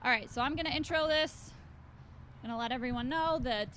All right, so I'm going to intro this. I'm going to let everyone know that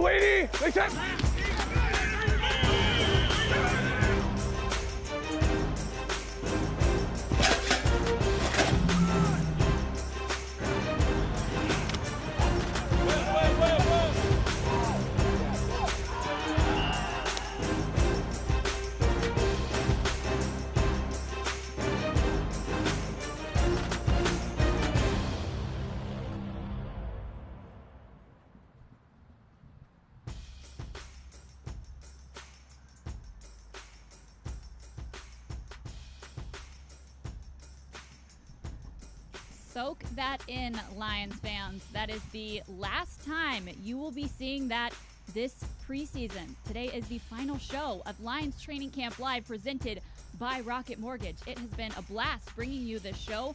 Lady, make that. soak that in, Lions fans. That is the last time you will be seeing that this preseason. Today is the final show of Lions Training Camp Live presented by Rocket Mortgage. It has been a blast bringing you this show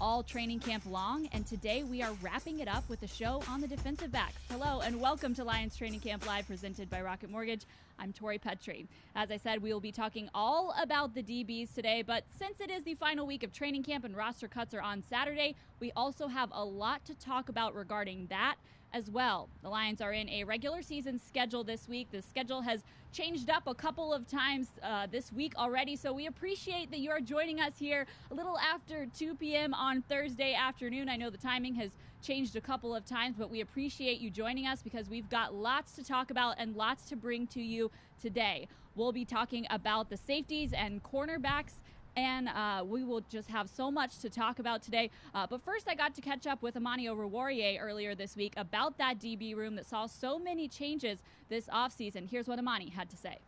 all training camp long, and today we are wrapping it up with a show on the defensive backs. Hello and welcome to Lions Training Camp Live presented by Rocket Mortgage. I'm Tori Petrie. As I said, we will be talking all about the DBs today, but since it is the final week of training camp and roster cuts are on Saturday, we also have a lot to talk about regarding that. as well. The Lions are in a regular season schedule this week. The schedule has changed up a couple of times this week already, so we appreciate that you are joining us here a little after 2 p.m. on Thursday afternoon. I know the timing has changed a couple of times, but we appreciate you joining us because we've got lots to talk about and lots to bring to you today. We'll be talking about the safeties and cornerbacks, and we will just have so much to talk about today. But first, I got to catch up with Amani Oruwariye earlier this week about that DB room that saw so many changes this offseason. Here's what Amani had to say.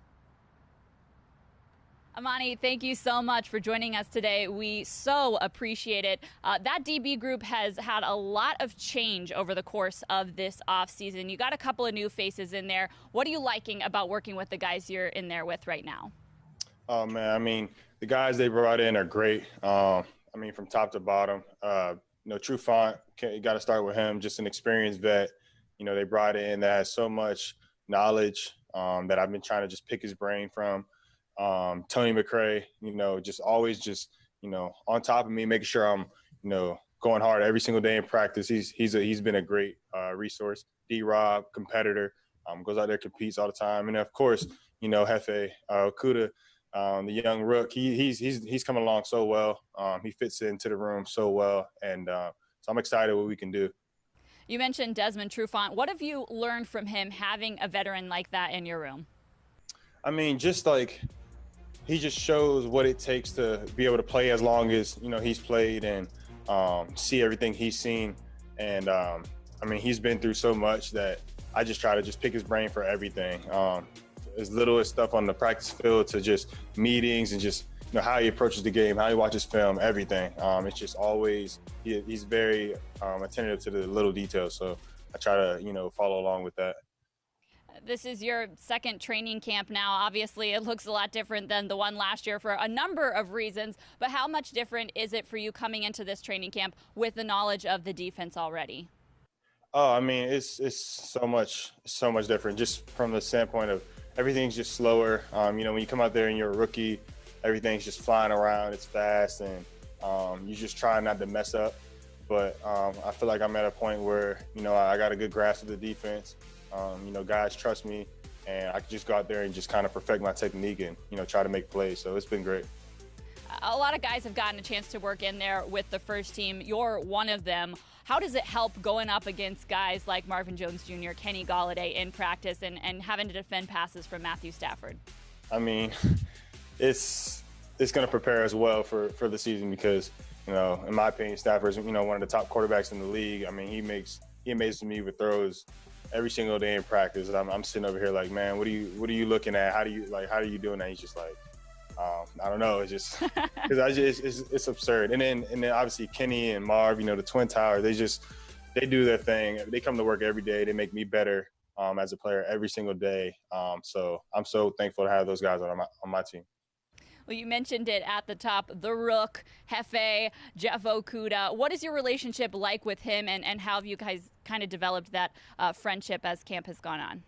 Amani, thank you so much for joining us today. We so appreciate it. That DB group has had a lot of change over the course of this offseason. You got a couple of new faces in there. What are you liking about working with the guys you're in there with right now? Oh, man, I mean, the guys they brought in are great. I mean, from top to bottom. Trufant, you got to start with him, just an experienced vet. They brought in that has so much knowledge that I've been trying to just pick his brain from. Tony McRae, just always just, on top of me, making sure I'm, going hard every single day in practice. He's been a great resource. D-Rob, competitor, goes out there, competes all the time. And of course, Hefe, Okuda, the young rook, he's coming along so well. He fits into the room so well. And so I'm excited what we can do. You mentioned Desmond Trufant. What have you learned from him having a veteran like that in your room? I mean, just like he just shows what it takes to be able to play as long as, he's played and see everything he's seen. And, he's been through so much that I just try to just pick his brain for everything. As little as stuff on the practice field to just meetings and just, how he approaches the game, how he watches film, everything. It's just always, he's very attentive to the little details. So I try to, follow along with that. This is your second training camp now. Obviously, it looks a lot different than the one last year for a number of reasons. But how much different is it for you coming into this training camp with the knowledge of the defense already? Oh, I mean, it's so much different just from the standpoint of everything's just slower. When you come out there and you're a rookie, everything's just flying around. It's fast, and you just try not to mess up. But I feel like I'm at a point where, I got a good grasp of the defense. Guys trust me, and I can just go out there and just kind of perfect my technique and, try to make plays. So it's been great. A lot of guys have gotten a chance to work in there with the first team. You're one of them. How does it help going up against guys like Marvin Jones Jr., Kenny Golladay in practice and having to defend passes from Matthew Stafford? I mean, it's going to prepare us well for the season because, in my opinion, Stafford's, one of the top quarterbacks in the league. I mean, he amazes me with throws every single day in practice. I'm sitting over here like, man, what are you looking at? How do you doing that? He's just like, I don't know. It's just because it's absurd. And then obviously Kenny and Marv, the Twin Tower, they do their thing. They come to work every day. They make me better as a player every single day. So I'm so thankful to have those guys on my team. Well, you mentioned it at the top, the Rook, Hefe, Jeff Okuda. What is your relationship like with him, and how have you guys kind of developed that friendship as camp has gone on?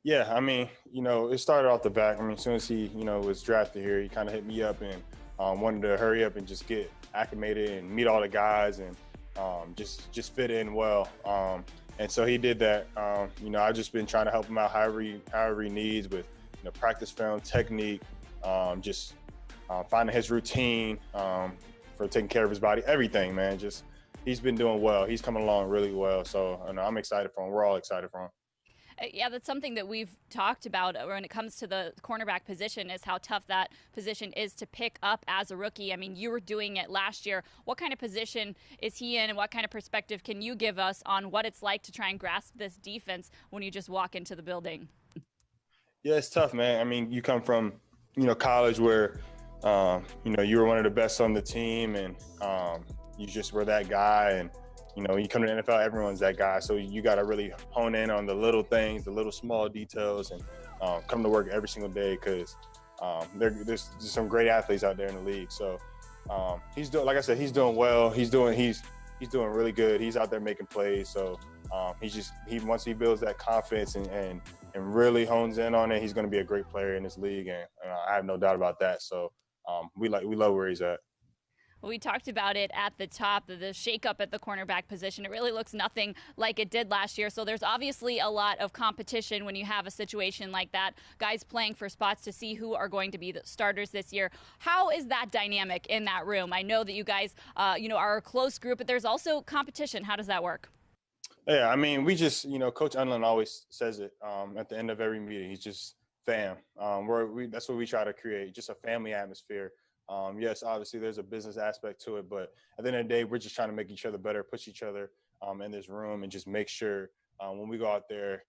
Yeah, I mean, it started off the back. I mean, as soon as he, was drafted here, he kind of hit me up and wanted to hurry up and just get acclimated and meet all the guys and just fit in well. And so he did that. I've just been trying to help him out however he needs with, practice film, technique, finding his routine for taking care of his body, everything, man. He's been doing well. He's coming along really well. So I'm excited for him. We're all excited for him. Yeah, that's something that we've talked about when it comes to the cornerback position is how tough that position is to pick up as a rookie. I mean, you were doing it last year. What kind of position is he in, and what kind of perspective can you give us on what it's like to try and grasp this defense when you just walk into the building? Yeah, it's tough, man. I mean, you come from, college where, you were one of the best on the team and you just were that guy. And, you come to the NFL, everyone's that guy. So you got to really hone in on the little things, the little small details, and come to work every single day because there's some great athletes out there in the league. So he's doing, like I said, he's doing well. He's doing really good. He's out there making plays. So once he builds that confidence and really hones in on it, he's going to be a great player in this league. And I have no doubt about that. So we love where he's at. Well, we talked about it at the top, the shakeup at the cornerback position. It really looks nothing like it did last year. So there's obviously a lot of competition when you have a situation like that. Guys playing for spots to see who are going to be the starters this year. How is that dynamic in that room? I know that you guys, are a close group, but there's also competition. How does that work? Yeah, I mean, we just, Coach Unlin always says it at the end of every meeting. He's just fam. That's what we try to create, just a family atmosphere. Yes, obviously there's a business aspect to it, but at the end of the day, we're just trying to make each other better, push each other in this room, and just make sure when we go out there,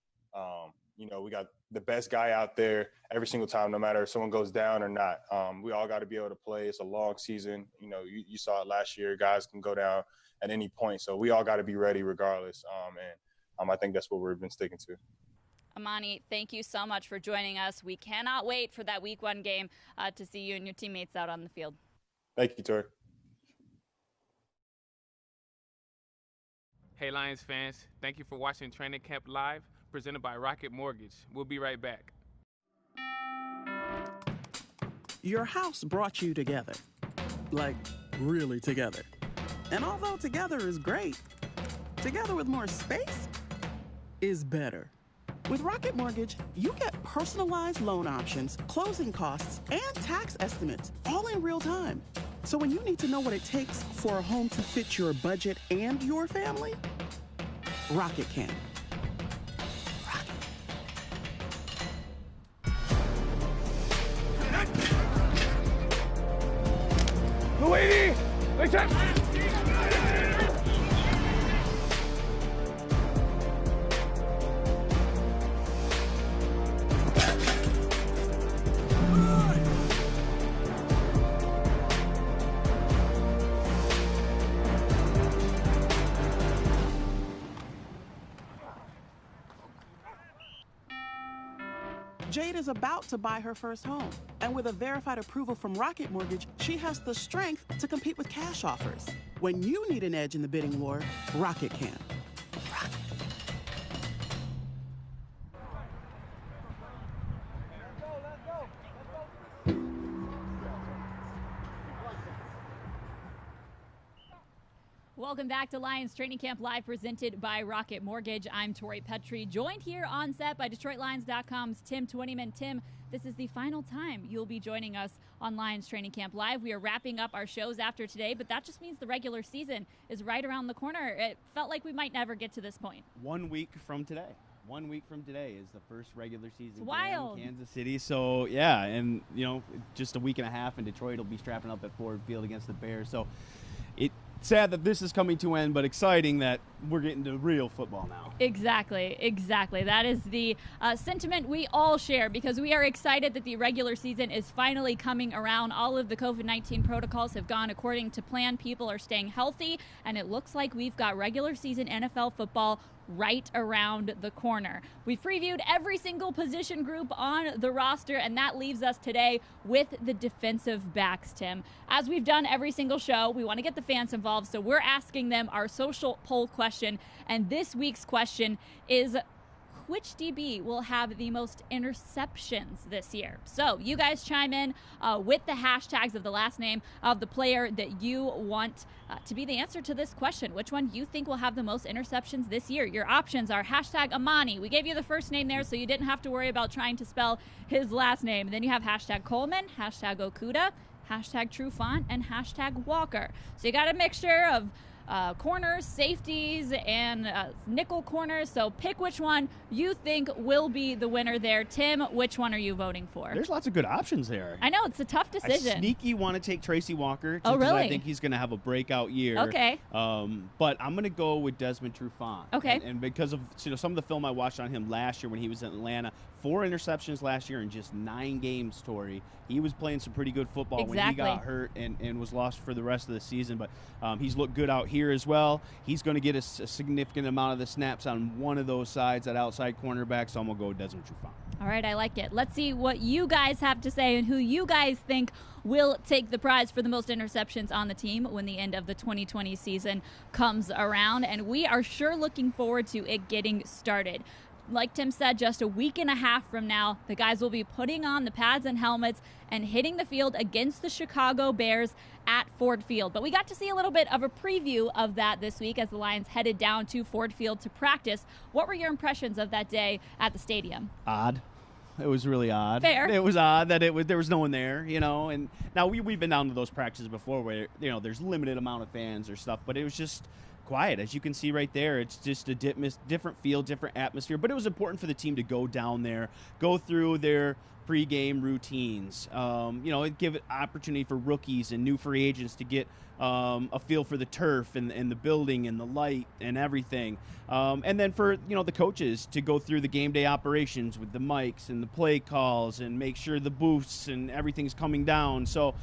we got the best guy out there every single time, no matter if someone goes down or not. We all got to be able to play. It's a long season. You saw it last year. Guys can go down at any point, so we all got to be ready regardless. And I think that's what we've been sticking to. Amani, thank you so much for joining us. We cannot wait for that week 1 game to see you and your teammates out on the field. Thank you, Tori. Hey, Lions fans. Thank you for watching Training Camp Live, presented by Rocket Mortgage. We'll be right back. Your house brought you together. Like, really together. And although together is great, together with more space is better. With Rocket Mortgage, you get personalized loan options, closing costs, and tax estimates, all in real time. So when you need to know what it takes for a home to fit your budget and your family, Rocket can. Rocket. Luigi! Jade is about to buy her first home, and with a verified approval from Rocket Mortgage, she has the strength to compete with cash offers. When you need an edge in the bidding war, Rocket can. Rocket. Welcome back to Lions Training Camp Live, presented by Rocket Mortgage. I'm Tori Petrie, joined here on set by DetroitLions.com's Tim Twentyman. Tim, this is the final time you'll be joining us on Lions Training Camp Live. We are wrapping up our shows after today, but that just means the regular season is right around the corner. It felt like we might never get to this point. 1 week from today. 1 week from today is the first regular season game in Kansas City. So, yeah, and, just a week and a half, and Detroit will be strapping up at Ford Field against the Bears. So, it's sad that this is coming to an end, but exciting that we're getting to real football now. Exactly. That is the sentiment we all share, because we are excited that the regular season is finally coming around. All of the COVID-19 protocols have gone according to plan. People are staying healthy, and it looks like we've got regular season NFL football right around the corner. We previewed every single position group on the roster, and that leaves us today with the defensive backs, Tim. As we've done every single show, we want to get the fans involved, so we're asking them our social poll question, and this week's question is, which DB will have the most interceptions this year? So you guys chime in with the hashtags of the last name of the player that you want to be the answer to this question. Which one you think will have the most interceptions this year? Your options are hashtag Amani. We gave you the first name there, so you didn't have to worry about trying to spell his last name. And then you have hashtag Coleman, hashtag Okuda, hashtag Trufant, and hashtag Walker. So you got a mixture of corners, safeties, and nickel corners. So pick which one you think will be the winner there. Tim, which one are you voting for? There's lots of good options there. I know, it's a tough decision. I sneaky want to take Tracy Walker. Oh, really? I think he's going to have a breakout year. Okay. But I'm going to go with Desmond Trufant. Okay. And because of some of the film I watched on him last year when he was in Atlanta, 4 interceptions last year in just 9 games, Tori. He was playing some pretty good football when he got hurt and was lost for the rest of the season. But he's looked good out here as well. He's going to get a significant amount of the snaps on one of those sides, that outside cornerback, so I'm going to go with Desmond Trufant. All right, I like it. Let's see what you guys have to say and who you guys think will take the prize for the most interceptions on the team when the end of the 2020 season comes around. And we are sure looking forward to it getting started. like Tim said, just a week and a half from now, the guys will be putting on the pads and helmets and hitting the field against the Chicago Bears at Ford Field. But we got to see a little bit of a preview of that this week as the Lions headed down to Ford Field to practice. What were your impressions of that day at the stadium? Odd. It was really odd. Fair. It was odd that there was no one there, you know. And now we've been down to those practices before where, you know, there's limited amount of fans or stuff, but it was just quiet. As you can see right there, it's just a different feel, different atmosphere. But it was important for the team to go down there, go through their pregame routines. You know, give it opportunity for rookies and new free agents to get a feel for the turf and the building and the light and everything. And then for, you know, the coaches to go through the game day operations with the mics and the play calls and make sure the booths and everything's coming down. So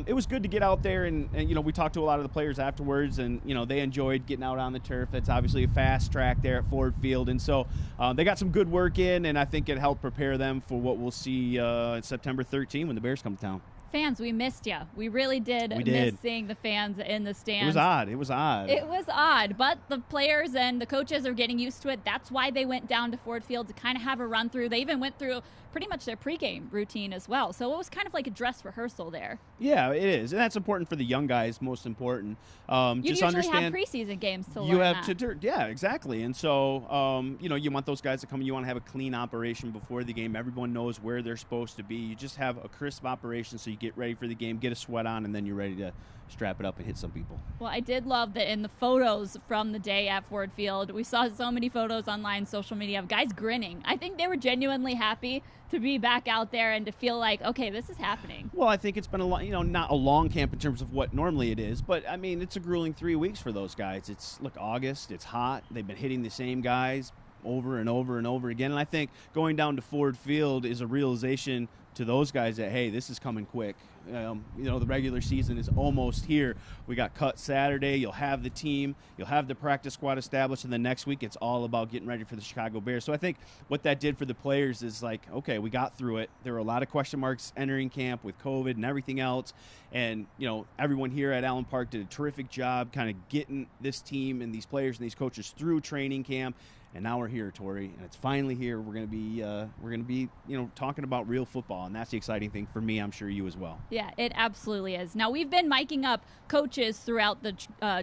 it was good to get out there and, you know, we talked to a lot of the players afterwards and, you know, they enjoyed getting out on the turf. That's obviously a fast track there at Ford Field. And so they got some good work in, and I think it helped prepare them for what we'll see September 13 when the Bears come to town. Fans, we missed you. We really did miss seeing the fans in the stands. It was odd. It was odd. It was odd, but the players and the coaches are getting used to it. That's why they went down to Ford Field to kind of have a run through. They even went through pretty much their pregame routine as well. So it was kind of like a dress rehearsal there. Yeah, it is. And that's important for the young guys, most important. You just usually understand have preseason games to you learn have that. to, yeah, exactly. And so, you know, you want those guys to come. You want to have a clean operation before the game. Everyone knows where they're supposed to be. You just have a crisp operation so you get ready for the game, get a sweat on, and then you're ready to strap it up and hit some people. Well, I did love that in the photos from the day at Ford Field, we saw so many photos online, social media, of guys grinning. I think they were genuinely happy to be back out there and to feel like, okay, this is happening. Well, I think it's been not a long camp in terms of what normally it is, but I mean, it's a grueling 3 weeks for those guys. It's August, it's hot. They've been hitting the same guys over and over and over again. And I think going down to Ford Field is a realization to those guys that, hey, this is coming quick. You know, the regular season is almost here. We got cut Saturday. You'll have the team. You'll have the practice squad established. And then next week, it's all about getting ready for the Chicago Bears. So I think what that did for the players is like, okay, we got through it. There were a lot of question marks entering camp with COVID and everything else. And, you know, everyone here at Allen Park did a terrific job kind of getting this team and these players and these coaches through training camp. And now we're here, Tori, and it's finally here. We're gonna be, you know, talking about real football, and that's the exciting thing for me. I'm sure you as well. Yeah, it absolutely is. Now, we've been miking up coaches throughout the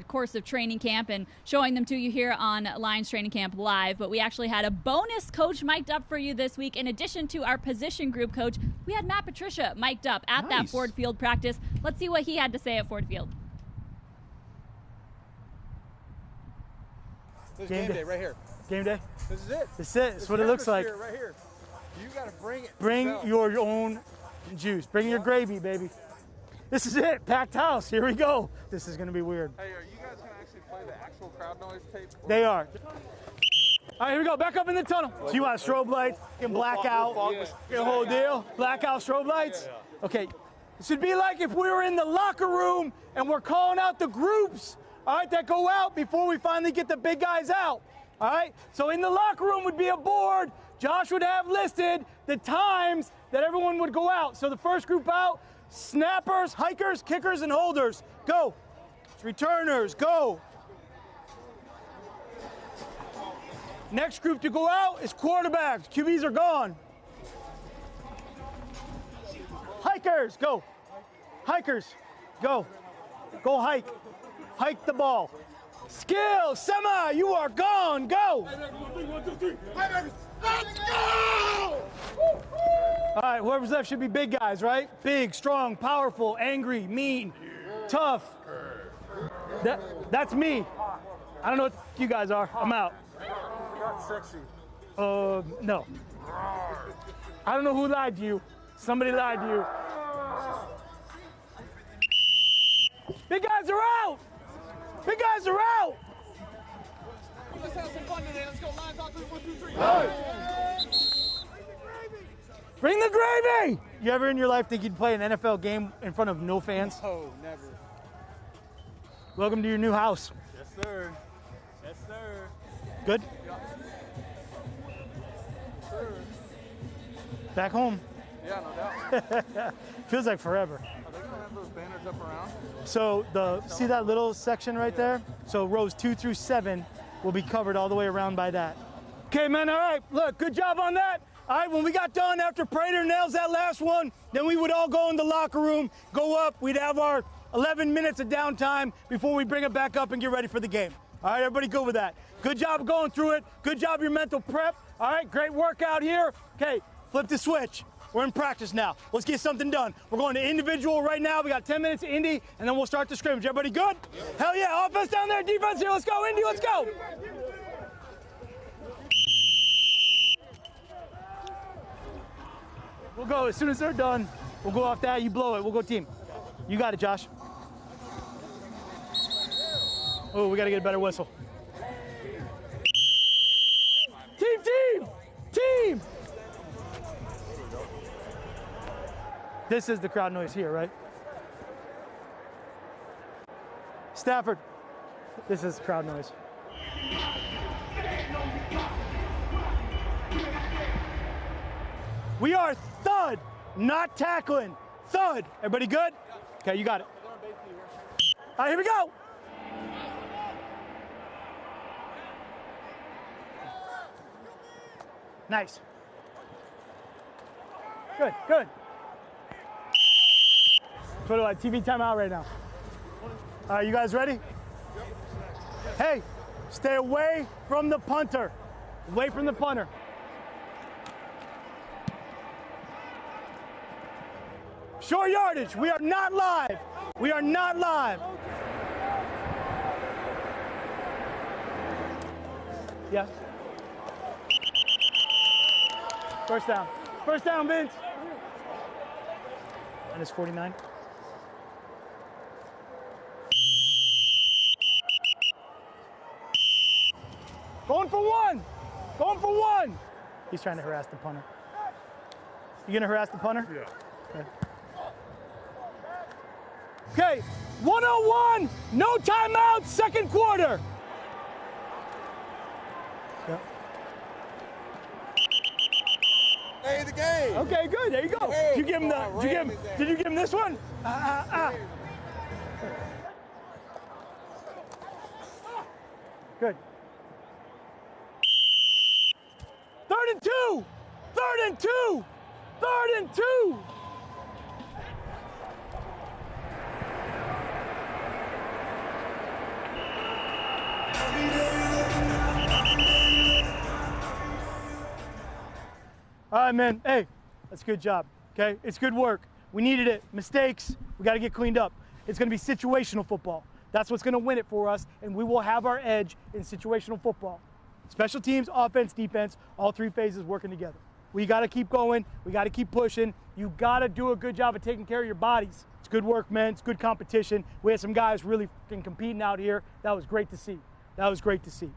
course of training camp and showing them to you here on Lions Training Camp Live, but we actually had a bonus coach mic'd up for you this week. In addition to our position group coach, we had Matt Patricia mic'd up at that Ford Field practice. Let's see what he had to say at Ford Field. This game day right here. Game day? This is it. This is it. It's what it looks like. Right here. You got to bring it. Bring yourself. your own juice. Bring your gravy, baby. This is it. Packed house. Here we go. This is going to be weird. Hey, are you guys going to actually play the actual crowd noise tape? They are. All right, here we go. Back up in the tunnel. So you want strobe lights? You can black out. Your whole deal? Blackout strobe lights? Okay. This would be like if we were in the locker room and we're calling out the groups, all right, that go out before we finally get the big guys out. All right, so in the locker room would be a board. Josh would have listed the times that everyone would go out. So the first group out, snappers, hikers, kickers, and holders. Go. Returners, go. Next group to go out is quarterbacks. QBs are gone. Hikers, go. Hikers, go. Go hike. Hike the ball. Skill, Semi, you are gone. Go. 1, 2, 3. Let's go! All right, whoever's left should be big guys, right? Big, strong, powerful, angry, mean, tough. That's me. I don't know what you guys are. I'm out. Not sexy. No. I don't know who lied to you. Somebody lied to you. Big guys are out. Big guys are out! Let's have some fun today. Let's go. Lions on 3, 1, 2, 3. Bring the gravy! You ever in your life think you'd play an NFL game in front of no fans? Oh, never. Welcome to your new house. Yes, sir. Yes, sir. Good? Yeah. Sure. Back home. Yeah, no doubt. Feels like forever. Are they going to have those banners up around? So see that little section right there? So rows 2 through 7 will be covered all the way around by that. Okay, man, all right. Look, good job on that. All right, when we got done, after Prater nails that last one, then we would all go in the locker room, go up. We'd have our 11 minutes of downtime before we bring it back up and get ready for the game. All right, everybody good with that? Good job going through it. Good job your mental prep. All right, great workout here. Okay, flip the switch. We're in practice now. Let's get something done. We're going to individual right now. We got 10 minutes of Indy, and then we'll start the scrimmage. Everybody good? Hell yeah, offense down there, defense here. Let's go, Indy, let's go. We'll go as soon as they're done. We'll go off that. You blow it. We'll go team. You got it, Josh. Oh, we got to get a better whistle. Team! This is the crowd noise here, right? Stafford, this is crowd noise. We are thud, not tackling. Thud. Everybody good? Okay, you got it. All right, here we go. Nice. Good. Put a TV timeout right now. All right, you guys ready? Hey, stay away from the punter. Away from the punter. Short yardage. We are not live. We are not live. Yes. First down. First down, Vince. And it's 49. Going for one. Going for one. He's trying to harass the punter. You gonna harass the punter? Yeah. Okay, 101, no timeout, second quarter. Yep. Hey, the game. Okay, good. There you go. Hey, did you give him Did you give him this one? Good. 3rd and 2. 3rd and 2. 3rd and 2. All right, man. Hey, that's a good job, okay? It's good work. We needed it. Mistakes, we got to get cleaned up. It's going to be situational football. That's what's going to win it for us, and we will have our edge in situational football. Special teams, offense, defense, all three phases working together. We got to keep going. We got to keep pushing. You got to do a good job of taking care of your bodies. It's good work, man. It's good competition. We had some guys really fucking competing out here. That was great to see. That was great to see.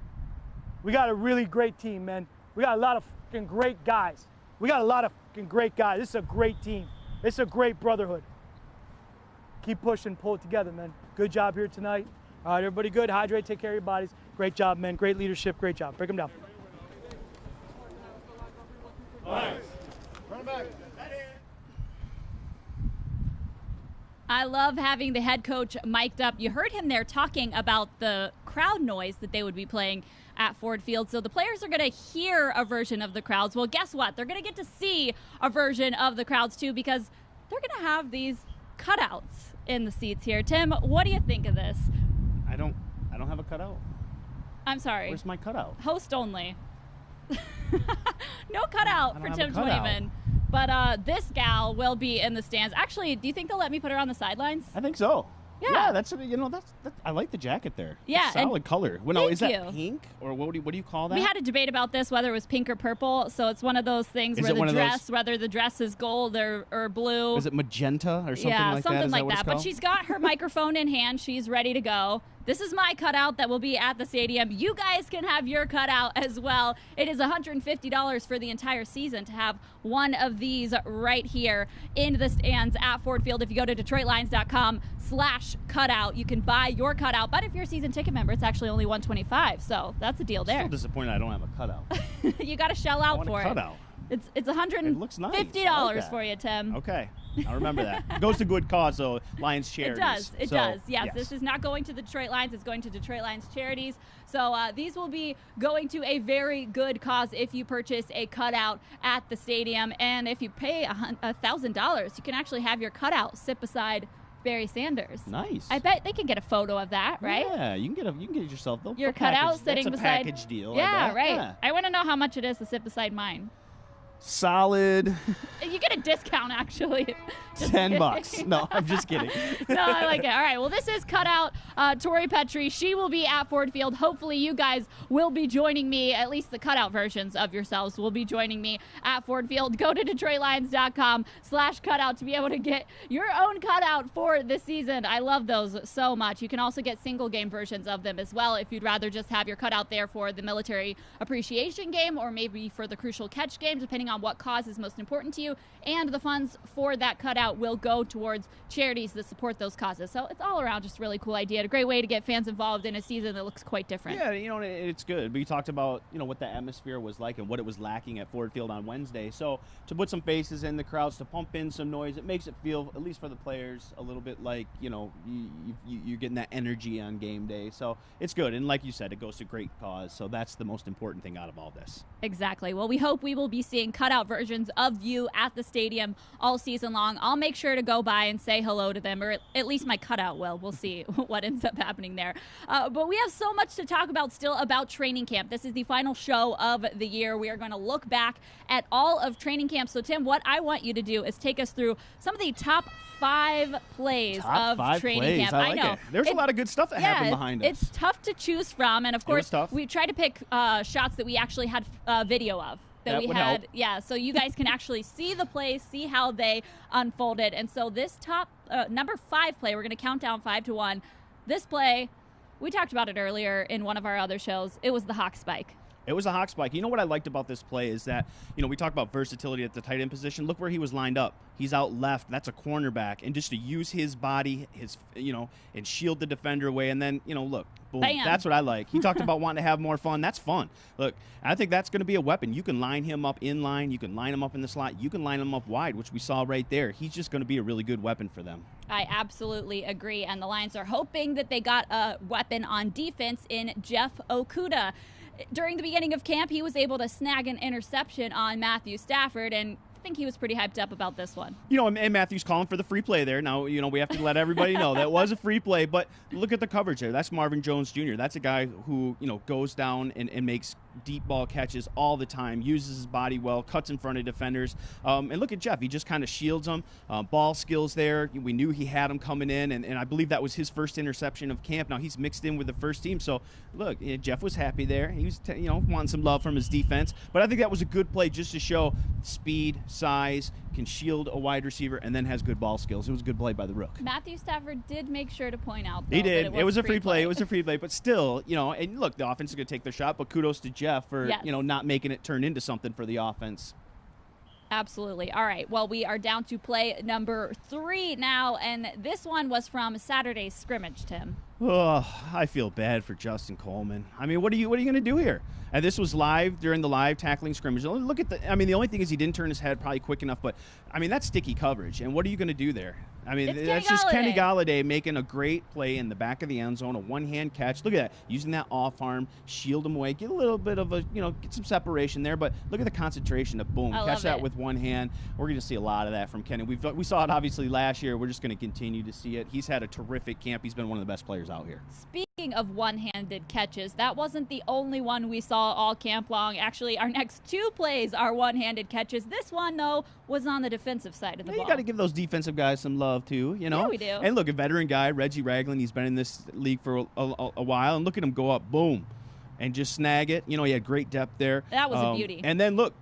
We got a really great team, man. We got a lot of fucking great guys. We got a lot of fucking great guys. This is a great team. This is a great brotherhood. Keep pushing, pull it together, man. Good job here tonight. All right, everybody good? Hydrate, take care of your bodies. Great job, man. Great leadership, great job. Break them down. Run back. I love having the head coach mic'd up. You heard him there talking about the crowd noise that they would be playing at Ford Field. So the players are going to hear a version of the crowds. Well, guess what? They're going to get to see a version of the crowds too, because they're going to have these cutouts in the seats here. Tim, what do you think of this? I don't have a cutout. I'm sorry. Where's my cutout? Host only. No cutout for Tim Twentyman. But this gal will be in the stands. Actually, do you think they'll let me put her on the sidelines? I think so. Yeah, that's I like the jacket there. Yeah, solid color. Well, no, is that you. pink or what do you call that? We had a debate about this, whether it was pink or purple. So it's one of those things where whether the dress is gold or blue. Is it magenta or something like that? Yeah, something like that. But called? she's got her microphone in hand. She's ready to go. This is my cutout that will be at the stadium. You guys can have your cutout as well. It is $150 for the entire season to have one of these right here in the stands at Ford Field. If you go to DetroitLions.com/cutout, you can buy your cutout. But if you're a season ticket member, it's actually only $125. So that's a deal there. I'm still disappointed I don't have a cutout. You got to shell out for it. Cutout. It's $150 it looks nice. for you, Tim. Okay. I remember that. It goes to good cause, though, Lions charities. It does. Yes, this is not going to the Detroit Lions. It's going to Detroit Lions charities. So these will be going to a very good cause if you purchase a cutout at the stadium. And if you pay $1,000, you can actually have your cutout sit beside Barry Sanders. Nice. I bet they can get a photo of that, right? Yeah, you can get yourself your cutout sitting beside. That's a package deal. Yeah, right. Yeah. I want to know how much it is to sit beside mine. Solid. You get a discount, actually. $10. No, I'm just kidding. No, I like it. All right. Well, this is Cutout Tori Petrie. She will be at Ford Field. Hopefully, you guys will be joining me. At least the cutout versions of yourselves will be joining me at Ford Field. Go to DetroitLions.com/cutout to be able to get your own cutout for the season. I love those so much. You can also get single game versions of them as well if you'd rather just have your cutout there for the military appreciation game or maybe for the crucial catch game, depending on what cause is most important to you. And the funds for that cutout will go towards charities that support those causes. So it's all around just a really cool idea. A great way to get fans involved in a season that looks quite different. Yeah, it's good. We talked about, what the atmosphere was like and what it was lacking at Ford Field on Wednesday. So to put some faces in the crowds, to pump in some noise, it makes it feel, at least for the players, a little bit like, you're getting that energy on game day. So it's good. And like you said, it goes to great cause. So that's the most important thing out of all this. Exactly. Well, we hope we will be seeing cutout versions of you at the stadium all season long. I'll make sure to go by and say hello to them, or at least my cutout will. We'll see what ends up happening there. But we have so much to talk about still about training camp. This is the final show of the year. We are going to look back at all of training camp. So, Tim, what I want you to do is take us through some of the top 5 plays of training camp. I know. There's a lot of good stuff that happened behind us. It's tough to choose from. And, of course, we tried to pick shots that we actually had video of. That we had, so you guys can actually see the plays, see how they unfolded. And so this top number 5 play, we're going to count down 5 to 1. This play, we talked about it earlier in one of our other shows. It was the hawk spike. It was a hawk spike. You know what I liked about this play is that, we talk about versatility at the tight end position. Look where he was lined up. He's out left. That's a cornerback. And just to use his body, and shield the defender away. And then, look, boom. Bam. That's what I like. He talked about wanting to have more fun. That's fun. Look, I think that's going to be a weapon. You can line him up in line. You can line him up in the slot. You can line him up wide, which we saw right there. He's just going to be a really good weapon for them. I absolutely agree. And the Lions are hoping that they got a weapon on defense in Jeff Okudah. During the beginning of camp, he was able to snag an interception on Matthew Stafford, and I think he was pretty hyped up about this one. And Matthew's calling for the free play there. Now, we have to let everybody know that was a free play, but look at the coverage there. That's Marvin Jones Jr. That's a guy who, goes down and makes deep ball catches all the time, uses his body well, cuts in front of defenders. And look at Jeff. He just kind of shields them. Ball skills there. We knew he had him coming in, and I believe that was his first interception of camp. Now he's mixed in with the first team. So, look, Jeff was happy there. He was, wanting some love from his defense. But I think that was a good play just to show speed, size, can shield a wide receiver, and then has good ball skills. It was a good play by the Rook. Matthew Stafford did make sure to point out, though, he did. That it was a free play. It was a free play. But still, and look, the offense is going to take their shot, but kudos to Jeff for, not making it turn into something for the offense. Absolutely. All right. Well, we are down to play number 3 now, and this one was from Saturday's scrimmage, Tim. Oh, I feel bad for Justin Coleman. I mean, what are you going to do here? And this was live during the live tackling scrimmage. Look at the only thing is he didn't turn his head probably quick enough, but that's sticky coverage. And what are you going to do there? That's just Kenny Galladay making a great play in the back of the end zone, a one-hand catch. Look at that, using that off arm, shield him away, get a little bit of get some separation there. But look at the concentration of boom, catch that with one hand. We're going to see a lot of that from Kenny. We saw it obviously last year. We're just going to continue to see it. He's had a terrific camp. He's been one of the best players out here. Speaking of one-handed catches, that wasn't the only one we saw all camp long. Actually, our next 2 plays are one-handed catch. This one, though, was on the defensive side of the ball. You got to give those defensive guys some love, too, Yeah, we do. And look, a veteran guy, Reggie Ragland, he's been in this league for a while, and look at him go up, boom, and just snag it. He had great depth there. That was a beauty. And then, look,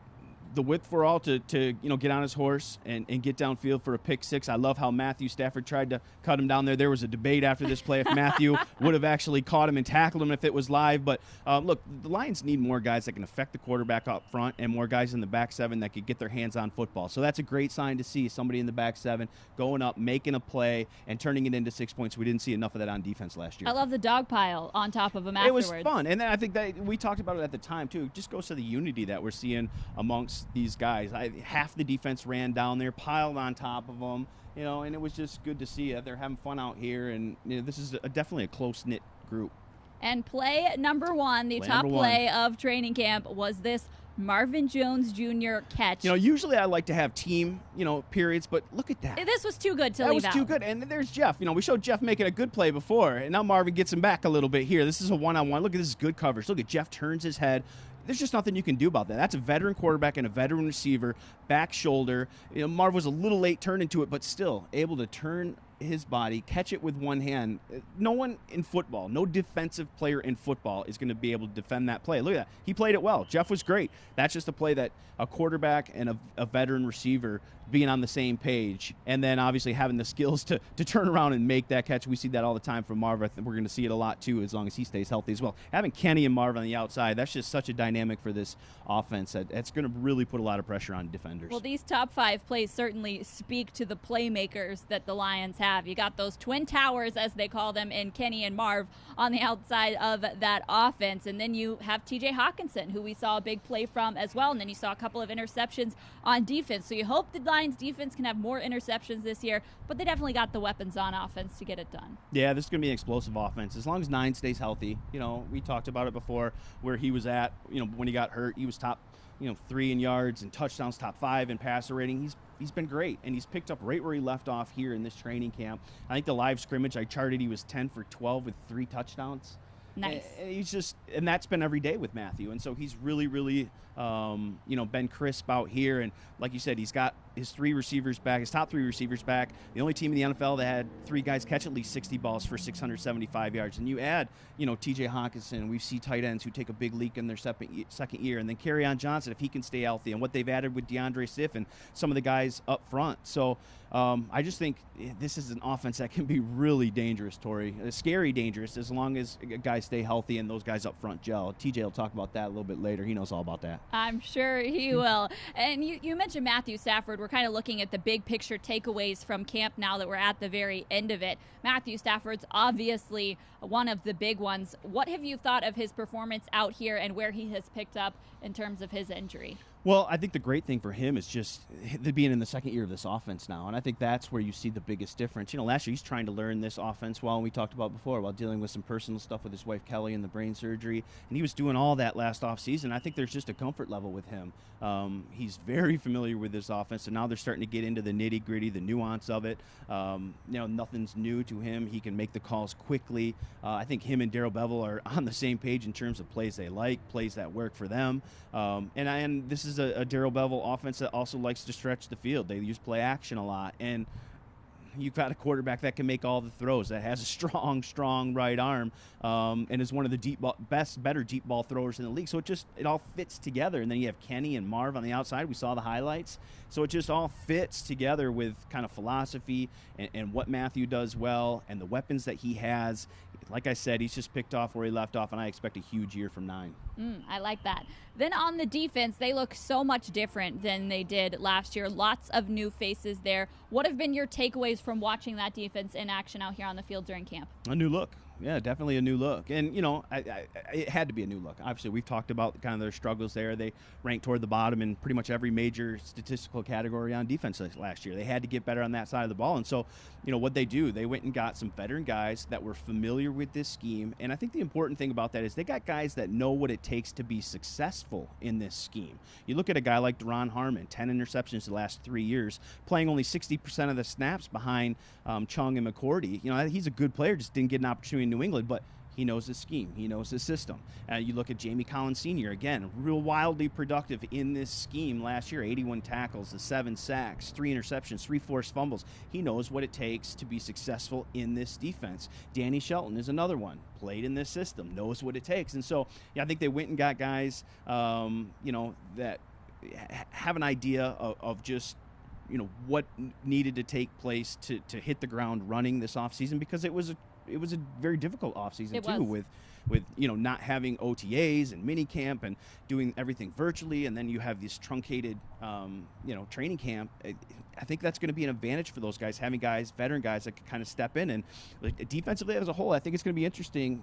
the width for all to get on his horse and get downfield for a pick 6. I love how Matthew Stafford tried to cut him down there. There was a debate after this play if Matthew would have actually caught him and tackled him if it was live. But, look, the Lions need more guys that can affect the quarterback up front and more guys in the back 7 that could get their hands on football. So that's a great sign to see somebody in the back 7 going up, making a play, and turning it into 6 points. We didn't see enough of that on defense last year. I love the dog pile on top of him afterwards. It was fun. And then I think that we talked about it at the time, too. It just goes to the unity that we're seeing amongst these guys. Half the defense ran down there, piled on top of them, and it was just good to see that they're having fun out here. And this is definitely a close-knit group. And play number one, the top play of training camp, was this Marvin Jones Jr. catch. Usually I like to have team, periods, but look at that. This was too good to leave out. That was too good. And there's Jeff. We showed Jeff making a good play before, and now Marvin gets him back a little bit here. This is a one-on-one. Look at this good coverage. Look at Jeff turns his head. There's just nothing you can do about that. That's a veteran quarterback and a veteran receiver, back shoulder. Marv was a little late turning to it, but still able to turn his body, catch it with one hand. No one in football, no defensive player in football is going to be able to defend that play. Look at that. He played it well. Jeff was great. That's just a play that a quarterback and a veteran receiver being on the same page, and then obviously having the skills to turn around and make that catch. We see that all the time from Marv. I think we're going to see it a lot too, as long as he stays healthy as well. Having Kenny and Marv on the outside, that's just such a dynamic for this offense. That's going to really put a lot of pressure on defenders. Well, these top 5 plays certainly speak to the playmakers that the Lions have. You got those twin towers, as they call them, in Kenny and Marv on the outside of that offense. And then you have TJ Hawkinson, who we saw a big play from as well. And then you saw a couple of interceptions on defense. So you hope the Lions defense can have more interceptions this year, but they definitely got the weapons on offense to get it done. Yeah, this is going to be an explosive offense. As long as 9 stays healthy, we talked about it before, where he was at, when he got hurt, he was top, 3 in yards and touchdowns, top 5 in passer rating. He's been great, and he's picked up right where he left off here in this training camp. I think the live scrimmage, I charted he was 10 for 12 with 3 touchdowns. Nice. And that's been every day with Matthew. And so he's really, really, been crisp out here. And like you said, he's got his 3 receivers back, his top 3 receivers back. The only team in the NFL that had 3 guys catch at least 60 balls for 675 yards. And you add, TJ Hawkinson. We see tight ends who take a big leak in their second year. And then Kerryon Johnson, if he can stay healthy, and what they've added with DeAndre Swift and some of the guys up front. So I just think this is an offense that can be really dangerous, Tori. Scary dangerous, as long as guys stay healthy and those guys up front gel. TJ will talk about that a little bit later. He knows all about that. I'm sure he will. And you mentioned Matthew Stafford. We're kind of looking at the big picture takeaways from camp now that we're at the very end of it. Matthew Stafford's obviously one of the big ones. What have you thought of his performance out here and where he has picked up in terms of his injury? Well, I think the great thing for him is just being in the second year of this offense now, and I think that's where you see the biggest difference. Last year he's trying to learn this offense while we talked about before, while dealing with some personal stuff with his wife Kelly and the brain surgery, and he was doing all that last offseason. I think there's just a comfort level with him. He's very familiar with this offense, and now they're starting to get into the nitty-gritty, the nuance of it. Nothing's new to him. He can make the calls quickly. I think him and Darrell Bevell are on the same page in terms of plays they like, plays that work for them. And this is a Darrell Bevell offense that also likes to stretch the field. They use play action a lot, and you've got a quarterback that can make all the throws, that has a strong right arm, and is one of the better deep ball throwers in the league. So it all fits together. And then you have Kenny and Marv on the outside. We saw the highlights. So it just all fits together with kind of philosophy and what Matthew does well and the weapons that he has. Like I said, he's just picked off where he left off, and I expect a huge year from 9. I like that. Then on the defense, they look so much different than they did last year. Lots of new faces there. What have been your takeaways from watching that defense in action out here on the field during camp? A new look. Yeah, definitely a new look. And, it had to be a new look. Obviously, we've talked about kind of their struggles there. They ranked toward the bottom in pretty much every major statistical category on defense last year. They had to get better on that side of the ball. And so, what they do, they went and got some veteran guys that were familiar with this scheme. And I think the important thing about that is they got guys that know what it takes to be successful in this scheme. You look at a guy like Deron Harmon, 10 interceptions the last 3 years, playing only 60% of the snaps behind Chung and McCourty. He's a good player, just didn't get an opportunity in New England, but he knows his scheme. He knows his system. You look at Jamie Collins Sr., again, real wildly productive in this scheme last year. 81 tackles, the 7 sacks, 3 interceptions, 3 forced fumbles. He knows what it takes to be successful in this defense. Danny Shelton is another one. Played in this system, knows what it takes. And so, I think they went and got guys, that have an idea of just what needed to take place to hit the ground running this offseason, because it was a very difficult offseason too, with with not having OTAs and mini camp and doing everything virtually, and then you have this truncated training camp. I think that's going to be an advantage for those guys, having veteran guys that can kind of step in. And defensively as a whole, I think it's going to be interesting.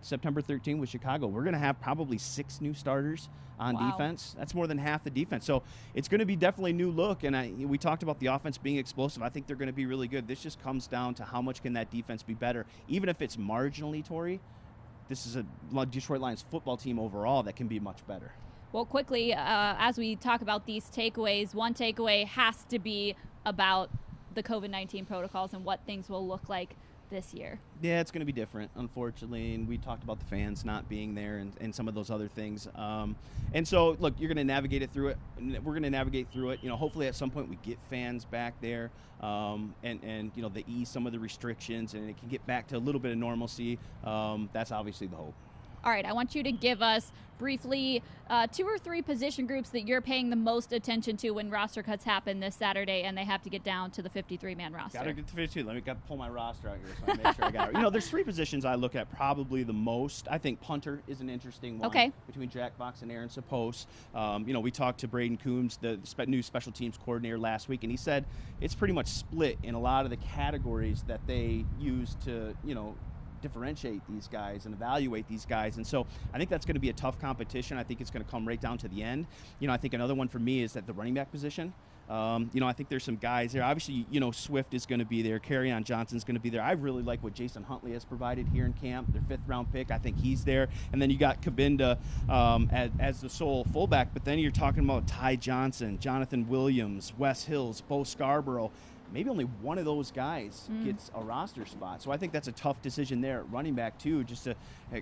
September 13 with Chicago, we're going to have probably 6 new starters on defense. That's more than half the defense. So it's going to be definitely a new look. And we talked about the offense being explosive. I think they're going to be really good. This just comes down to how much can that defense be better. Even if it's marginally, Tori, this is a Detroit Lions football team overall that can be much better. Well, quickly, as we talk about these takeaways, one takeaway has to be about the COVID-19 protocols and what things will look like this year. Yeah, it's going to be different, unfortunately, and we talked about the fans not being there and some of those other things. And so, look, you're going to navigate it through it. We're going to navigate through it. Hopefully at some point we get fans back there, and they ease some of the restrictions and it can get back to a little bit of normalcy. That's obviously the hope. All right, I want you to give us briefly 2 or 3 position groups that you're paying the most attention to when roster cuts happen this Saturday and they have to get down to the 53-man roster. Got to get to 52. Let me pull my roster out here so I make sure I got it. There's 3 positions I look at probably the most. I think punter is an interesting one. Okay. Between Jack Fox and Aaron Sapos. We talked to Braden Coombs, the new special teams coordinator, last week, and he said it's pretty much split in a lot of the categories that they use to, differentiate these guys and evaluate these guys. And so I think that's going to be a tough competition. I think it's going to come right down to the end. I think another one for me is at the running back position. I think there's some guys there. Obviously, Swift is going to be there. Kerryon Johnson's going to be there. I really like what Jason Huntley has provided here in camp, their 5th-round pick. I think he's there. And then you got Kabinda as the sole fullback. But then you're talking about Ty Johnson, Jonathan Williams, Wes Hills, Bo Scarborough. Maybe only one of those guys gets a roster spot. So I think that's a tough decision there at running back, too, just to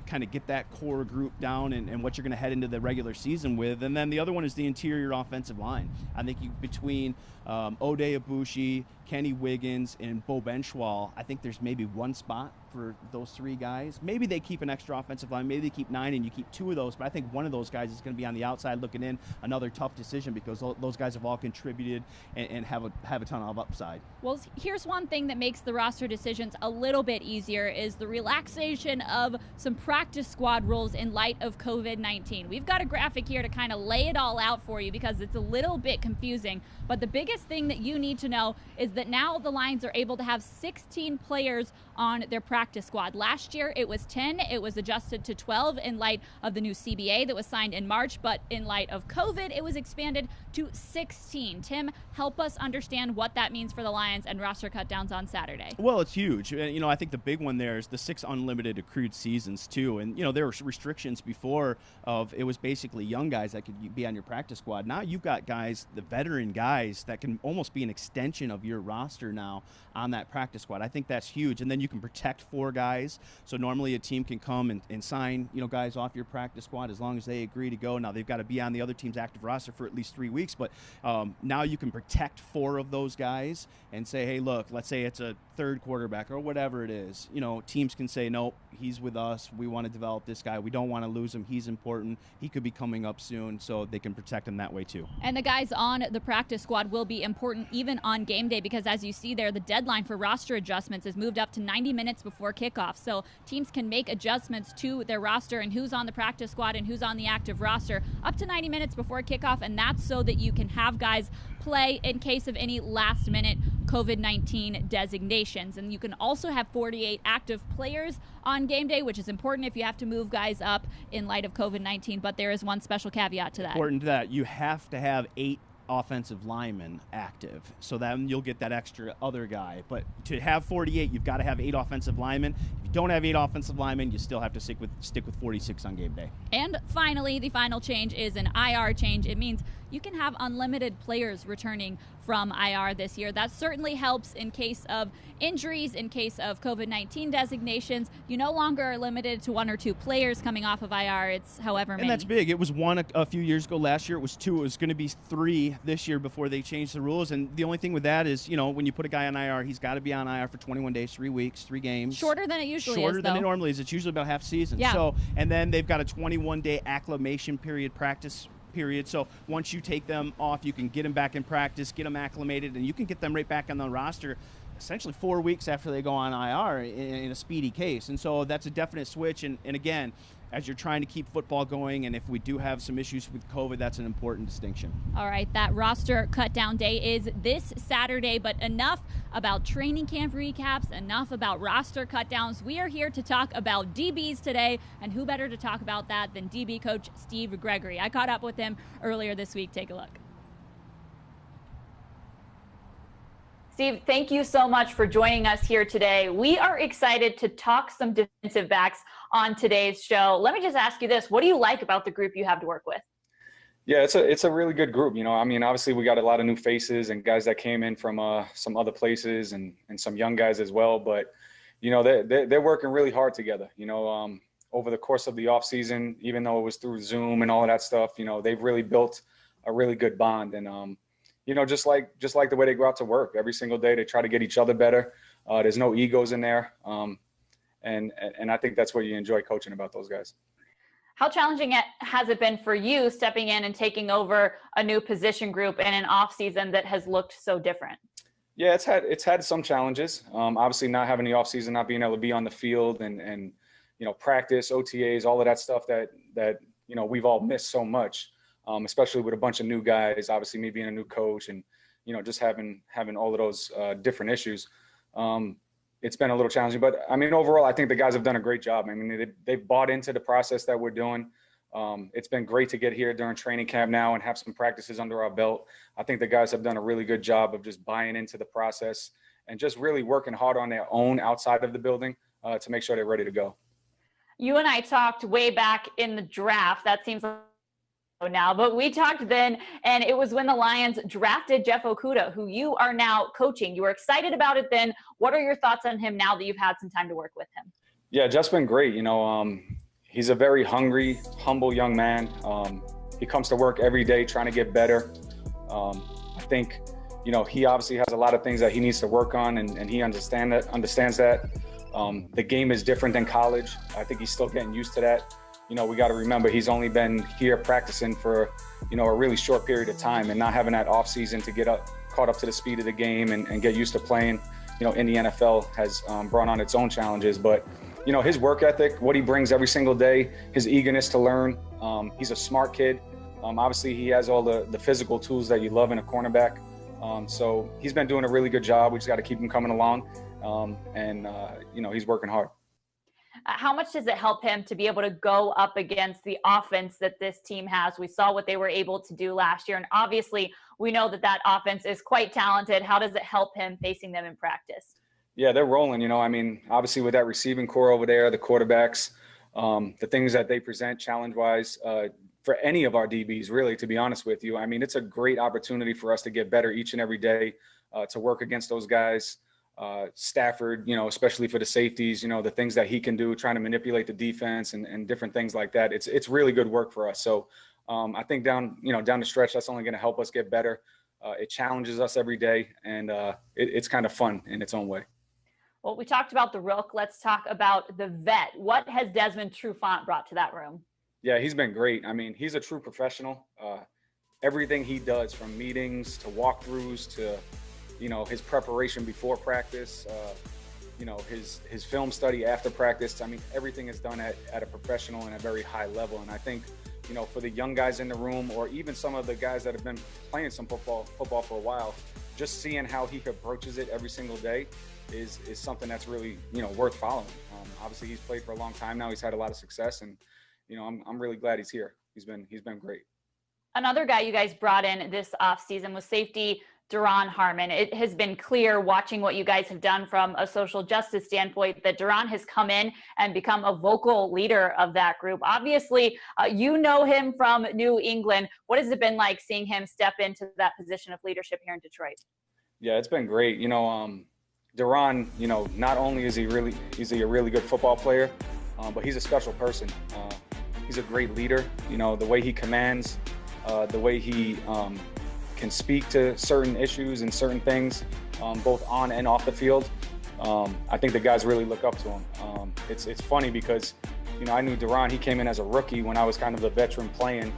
kind of get that core group down and what you're going to head into the regular season with. And then the other one is the interior offensive line. I think between Ode Abushi, Kenny Wiggins, and Bo Benchwall, I think there's maybe one spot for those 3 guys. Maybe they keep an extra offensive line. Maybe they keep 9 and you keep 2 of those. But I think one of those guys is going to be on the outside looking in. Another tough decision because those guys have all contributed and have a ton of upside. Well, here's one thing that makes the roster decisions a little bit easier is the relaxation of some practice squad rules in light of COVID-19. We've got a graphic here to kind of lay it all out for you because it's a little bit confusing. But the biggest thing that you need to know is that now the Lions are able to have 16 players on their practice squad. Last year it was 10. It was adjusted to 12 in light of the new CBA that was signed in March, but in light of COVID, it was expanded to 16. Tim, help us understand what that means for the Lions and roster cutdowns on Saturday. Well, it's huge. I think the big one there is the 6 unlimited accrued seasons too. And there were restrictions before of it was basically young guys that could be on your practice squad. Now you've got guys, the veteran guys, that can almost be an extension of your roster now on that practice squad. I think that's huge. And then you can protect 4 guys. So normally a team can come and sign guys off your practice squad as long as they agree to go. Now they've got to be on the other team's active roster for at least 3 weeks. But now you can protect 4 of those guys and say, hey, look, let's say it's a 3rd quarterback or whatever it is. Teams can say, nope, he's with us. We want to develop this guy. We don't want to lose him. He's important. He could be coming up soon, so they can protect him that way too. And the guys on the practice squad will be important even on game day because as you see there, the deadline for roster adjustments is moved up to 90 minutes before kickoff. So teams can make adjustments to their roster and who's on the practice squad and who's on the active roster up to 90 minutes before kickoff, and that's so that you can have guys play in case of any last-minute COVID-19 designations. And you can also have 48 active players on game day, which is important if you have to move guys up in light of COVID-19, but there is one special caveat to that. Important to that, you have to have 8 offensive linemen active, so then you'll get that extra other guy. But to have 48, you've got to have 8 offensive linemen. If you don't have 8 offensive linemen, you still have to stick with 46 on game day. And finally, the final change is an IR change. It means you can have unlimited players returning from IR this year. That certainly helps in case of injuries, in case of COVID-19 designations. You no longer are limited to 1 or 2 players coming off of IR. It's however many. And that's big. It was 1 a few years ago. Last year it was 2. It was going to be 3 this year before they changed the rules. And the only thing with that is, when you put a guy on IR, he's got to be on IR for 21 days, 3 weeks, 3 games. Shorter than it usually is, Shorter than it normally is. It's usually about half season. Yeah. So, and then they've got a 21-day acclimation period, practice period. So once you take them off, you can get them back in practice, get them acclimated, and you can get them right back on the roster essentially 4 weeks after they go on IR in a speedy case. And so that's a definite switch. And again, as you're trying to keep football going, and if we do have some issues with COVID, that's an important distinction. All right, that roster cut down day is this Saturday, but enough about training camp recaps, enough about roster cut downs. We are here to talk about DBs today, and who better to talk about that than DB coach Steve Gregory. I caught up with him earlier this week. Take a look. Steve, thank you so much for joining us here today. We are excited to talk some defensive backs on today's show. Let me just ask you this. What do you like about the group you have to work with? Yeah, it's a really good group. I mean, obviously we got a lot of new faces and guys that came in from some other places and some young guys as well. But, they're working really hard together. Over the course of the offseason, even though it was through Zoom and all of that stuff, they've really built a really good bond. And, just like the way they go out to work every single day, they try to get each other better. There's no egos in there. And I think that's what you enjoy coaching about those guys. How challenging has it been for you stepping in and taking over a new position group in an off season that has looked so different? Yeah, it's had some challenges. Obviously not having the off season, not being able to be on the field and practice, OTAs, all of that stuff that we've all missed so much. Especially with a bunch of new guys, obviously me being a new coach and, just having all of those different issues. It's been a little challenging, but I mean, overall, I think the guys have done a great job. I mean, they've bought into the process that we're doing. It's been great to get here during training camp now and have some practices under our belt. I think the guys have done a really good job of just buying into the process and just really working hard on their own outside of the building to make sure they're ready to go. You and I talked way back in the draft. That seems like now, but we talked then, and it was when the Lions drafted Jeff Okudah, who you are now coaching. You were excited about it then. What are your thoughts on him now that you've had some time to work with him? Yeah, Jeff's been great. He's a very hungry, humble young man. He comes to work every day trying to get better. I think, he obviously has a lot of things that he needs to work on, and he understands that. The game is different than college. I think he's still getting used to that. We got to remember he's only been here practicing for, a really short period of time, and not having that off season to get caught up to the speed of the game and get used to playing, in the NFL has brought on its own challenges. But, his work ethic, what he brings every single day, his eagerness to learn. He's a smart kid. Obviously he has all the physical tools that you love in a cornerback. So he's been doing a really good job. We just got to keep him coming along. He's working hard. How much does it help him to be able to go up against the offense that this team has? We saw what they were able to do last year, and obviously we know that offense is quite talented. How does it help him facing them in practice? Yeah, they're rolling. I mean, obviously with that receiving core over there, the quarterbacks, the things that they present challenge-wise for any of our DBs, really, to be honest with you. I mean, it's a great opportunity for us to get better each and every day, to work against those guys. Stafford, especially for the safeties, the things that he can do, trying to manipulate the defense and different things like that. It's really good work for us. So I think down the stretch, that's only going to help us get better. It challenges us every day, and it's kind of fun in its own way. Well, we talked about the rook. Let's talk about the vet. What has Desmond Trufant brought to that room? Yeah, he's been great. I mean, he's a true professional. Everything he does, from meetings to walkthroughs to his preparation before practice, his film study after practice. I mean, everything is done at a professional and a very high level. And I think, for the young guys in the room, or even some of the guys that have been playing some football for a while, just seeing how he approaches it every single day is something that's really, worth following. Obviously he's played for a long time now. He's had a lot of success, and, I'm really glad he's here. He's been great. Another guy you guys brought in this offseason was safety Duron Harmon. It has been clear watching what you guys have done from a social justice standpoint that Duron has come in and become a vocal leader of that group. Obviously, you know him from New England. What has it been like seeing him step into that position of leadership here in Detroit? Yeah, it's been great. Duron, not only is he a really good football player, but he's a special person. He's a great leader. The way he commands, the way he can speak to certain issues and certain things, both on and off the field. I think the guys really look up to him. It's funny because, I knew Duron, he came in as a rookie when I was kind of the veteran playing,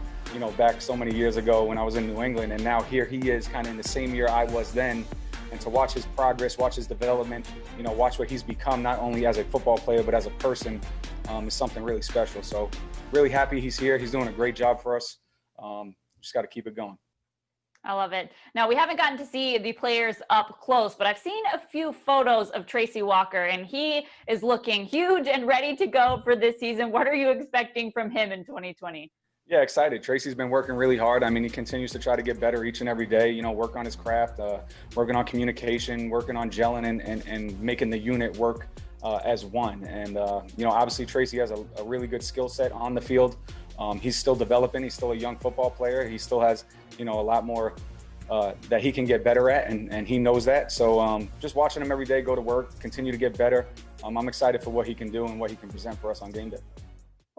back so many years ago when I was in New England. And now here he is kind of in the same year I was then, and to watch his progress, watch his development, you know, watch what he's become, not only as a football player, but as a person, is something really special. So really happy he's here. He's doing a great job for us. Just got to keep it going. I love it. Now, we haven't gotten to see the players up close, but I've seen a few photos of Tracy Walker, and he is looking huge and ready to go for this season. What are you expecting from him in 2020? Yeah, excited. Tracy's been working really hard. I mean, he continues to try to get better each and every day, you know, work on his craft, working on communication, working on gelling and making the unit work as one. And, you know, obviously Tracy has a really good skill set on the field. He's still developing. He's still a young football player. He still has, you know, a lot more that he can get better at, and he knows that. So just watching him every day go to work, continue to get better. I'm excited for what he can do and what he can present for us on game day.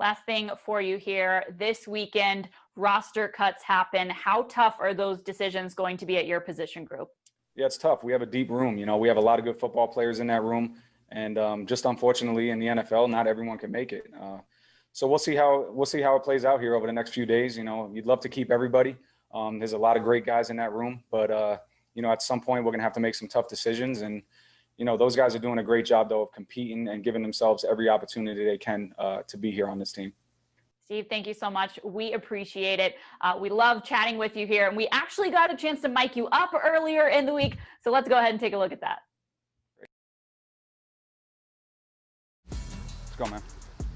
Last thing for you here, this weekend, roster cuts happen. How tough are those decisions going to be at your position group? Yeah, it's tough. We have a deep room. You know, we have a lot of good football players in that room. And just unfortunately in the NFL, not everyone can make it. So we'll see how it plays out here over the next few days. You know, you'd love to keep everybody. There's a lot of great guys in that room, but you know, at some point we're going to have to make some tough decisions. And, you know, those guys are doing a great job though of competing and giving themselves every opportunity they can to be here on this team. Steve, thank you so much. We appreciate it. We love chatting with you here, and we actually got a chance to mic you up earlier in the week. So let's go ahead and take a look at that. Let's go, man.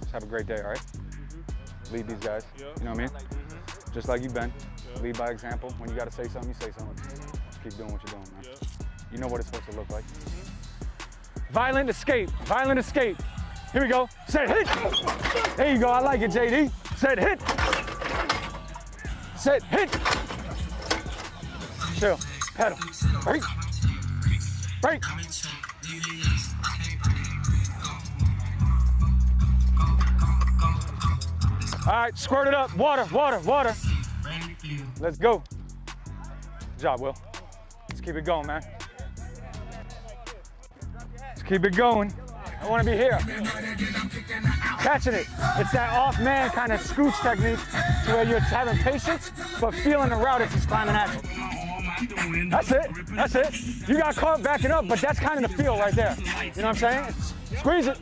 Just have a great day, all right? Lead these guys, you know what I mean? Just like you've been. Lead by example. When you got to say something, you say something. Just keep doing what you're doing, man. You know what it's supposed to look like. Violent escape. Violent escape. Here we go. Set hit. There you go. I like it, JD. Set hit. Set hit. Chill. Pedal. Break. Break. All right, squirt it up. Water, water, water. Let's go. Good job, Will. Let's keep it going, man. Let's keep it going. I want to be here. Catching it. It's that off man kind of scooch technique to where you're having patience, but feeling the route as he's climbing at you. That's it. That's it. You got caught backing up, but that's kind of the feel right there. You know what I'm saying? Squeeze it.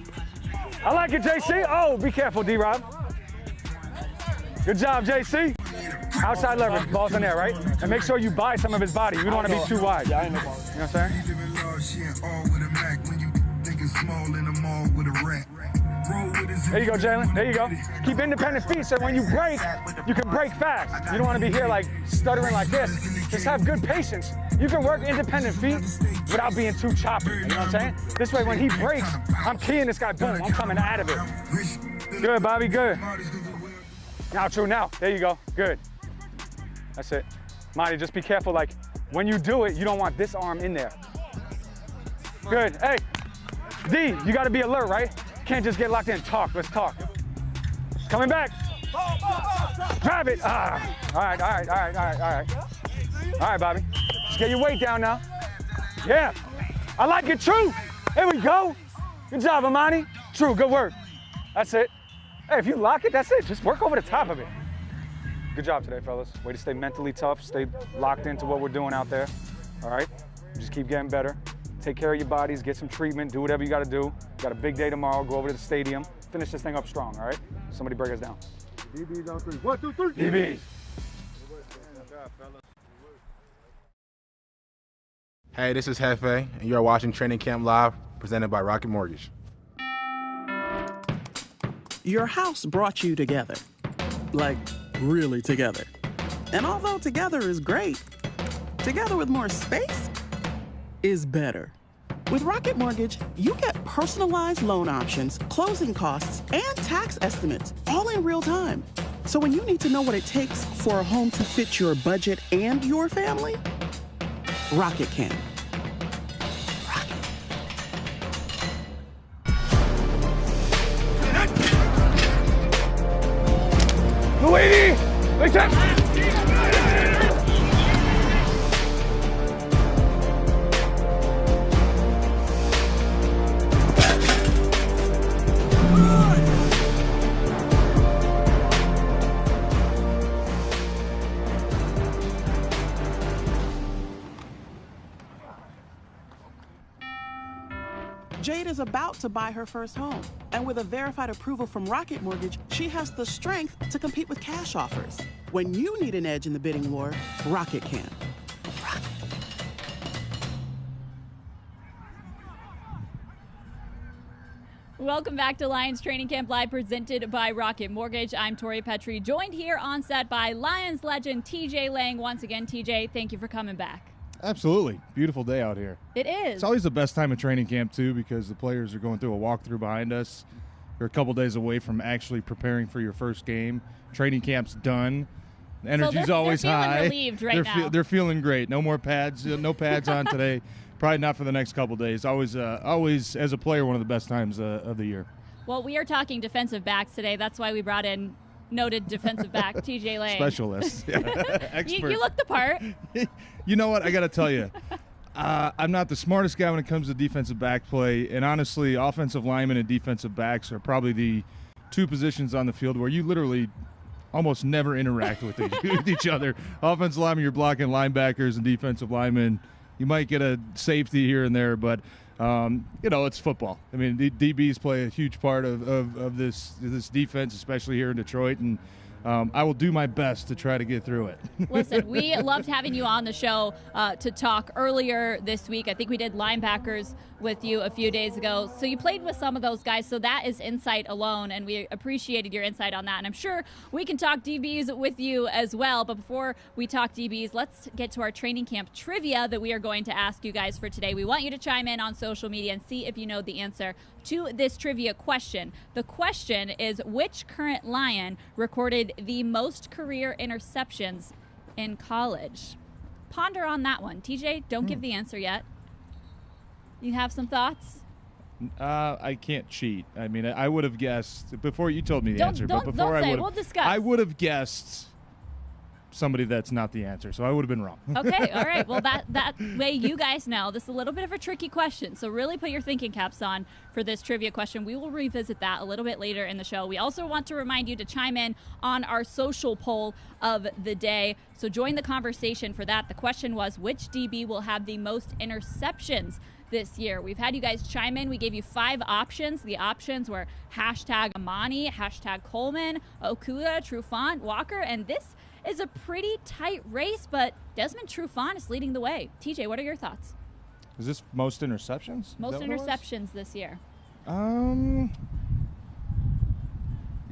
I like it, JC. Oh, be careful, D-Rob. Good job, JC. Outside leverage, ball's in there, right? And make sure you buy some of his body. You don't want to be too wide. You know what I'm saying? There you go, Jalen. There you go. Keep independent feet so when you break, you can break fast. You don't want to be here like stuttering like this. Just have good patience. You can work independent feet without being too choppy. You know what I'm saying? This way, when he breaks, I'm keying this guy. Boom, I'm coming out of it. Good, Bobby, good. Now, true, now. There you go. Good. That's it. Monty, just be careful. Like, when you do it, you don't want this arm in there. Good. Hey, D, you got to be alert, right? Can't just get locked in. Talk. Let's talk. Coming back. Grab it. Ah. All right, all right, all right, all right, all right. All right, Bobby. Just get your weight down now. Yeah. I like it, True. There we go. Good job, Amani. True, good work. That's it. Hey, if you lock it, that's it. Just work over the top of it. Good job today, fellas. Way to stay mentally tough, stay locked into what we're doing out there. All right? Just keep getting better. Take care of your bodies, get some treatment, do whatever you got to do. Got a big day tomorrow, go over to the stadium, finish this thing up strong, all right? Somebody break us down. DBs on 3. 1, 2, 3. DBs. Hey, this is Hefe, and you're watching Training Camp Live, presented by Rocket Mortgage. Your house brought you together. Like, really together. And although together is great, together with more space is better. With Rocket Mortgage, you get personalized loan options, closing costs, and tax estimates, all in real time. So when you need to know what it takes for a home to fit your budget and your family, Rocket can. Luigi! Big time! Jade is about to buy her first home. And with a verified approval from Rocket Mortgage, she has the strength to compete with cash offers. When you need an edge in the bidding war, Rocket can. Rocket. Welcome back to Lions Training Camp Live, presented by Rocket Mortgage. I'm Tori Petrie, joined here on set by Lions legend TJ Lang. Once again, TJ, thank you for coming back. Absolutely. Beautiful day out here. It is. It's always the best time of training camp, too, because the players are going through a walkthrough behind us. They're a couple days away from actually preparing for your first game. Training camp's done. The energy's always they're high. Relieved right now. They're feeling great. No more pads. No pads on today. Probably not for the next couple days. Always, as a player, one of the best times of the year. Well, we are talking defensive backs today. That's why we brought in noted defensive back TJ Lang. Specialist. Expert. You look the part. You know what? I got to tell you. I'm not the smartest guy when it comes to defensive back play. And honestly, offensive linemen and defensive backs are probably the two positions on the field where you literally almost never interact with each other. Offensive linemen, you're blocking linebackers, and defensive linemen, you might get a safety here and there, but it's football. I mean, the DBs play a huge part of this defense, especially here in Detroit, and I will do my best to try to get through it. Listen, we loved having you on the show to talk earlier this week. I think we did linebackers with you a few days ago. So you played with some of those guys, so that is insight alone, and we appreciated your insight on that. And I'm sure we can talk DBs with you as well. But before we talk DBs, let's get to our training camp trivia that we are going to ask you guys for today. We want you to chime in on social media and see if you know the answer to this trivia question. The question is, which current Lion recorded the most career interceptions in college? Ponder on that one. TJ, don't give the answer yet. You have some thoughts? I can't cheat. I mean, I would have guessed before you told me the answer. Don't say it. We'll discuss. I would have guessed somebody that's not the answer, so I would have been wrong. Okay, all right. Well, that way you guys know this is a little bit of a tricky question, so really put your thinking caps on for this trivia question. We will revisit that a little bit later in the show. We also want to remind you to chime in on our social poll of the day, so join the conversation for that. The question was, which DB will have the most interceptions this year? We've had you guys chime in. We gave you 5 options. The options were hashtag Amani, hashtag Coleman, Okuda, Trufant, Walker, and this is a pretty tight race, but Desmond Trufant is leading the way. TJ, what are your thoughts? Is this most interceptions? Most interceptions this year.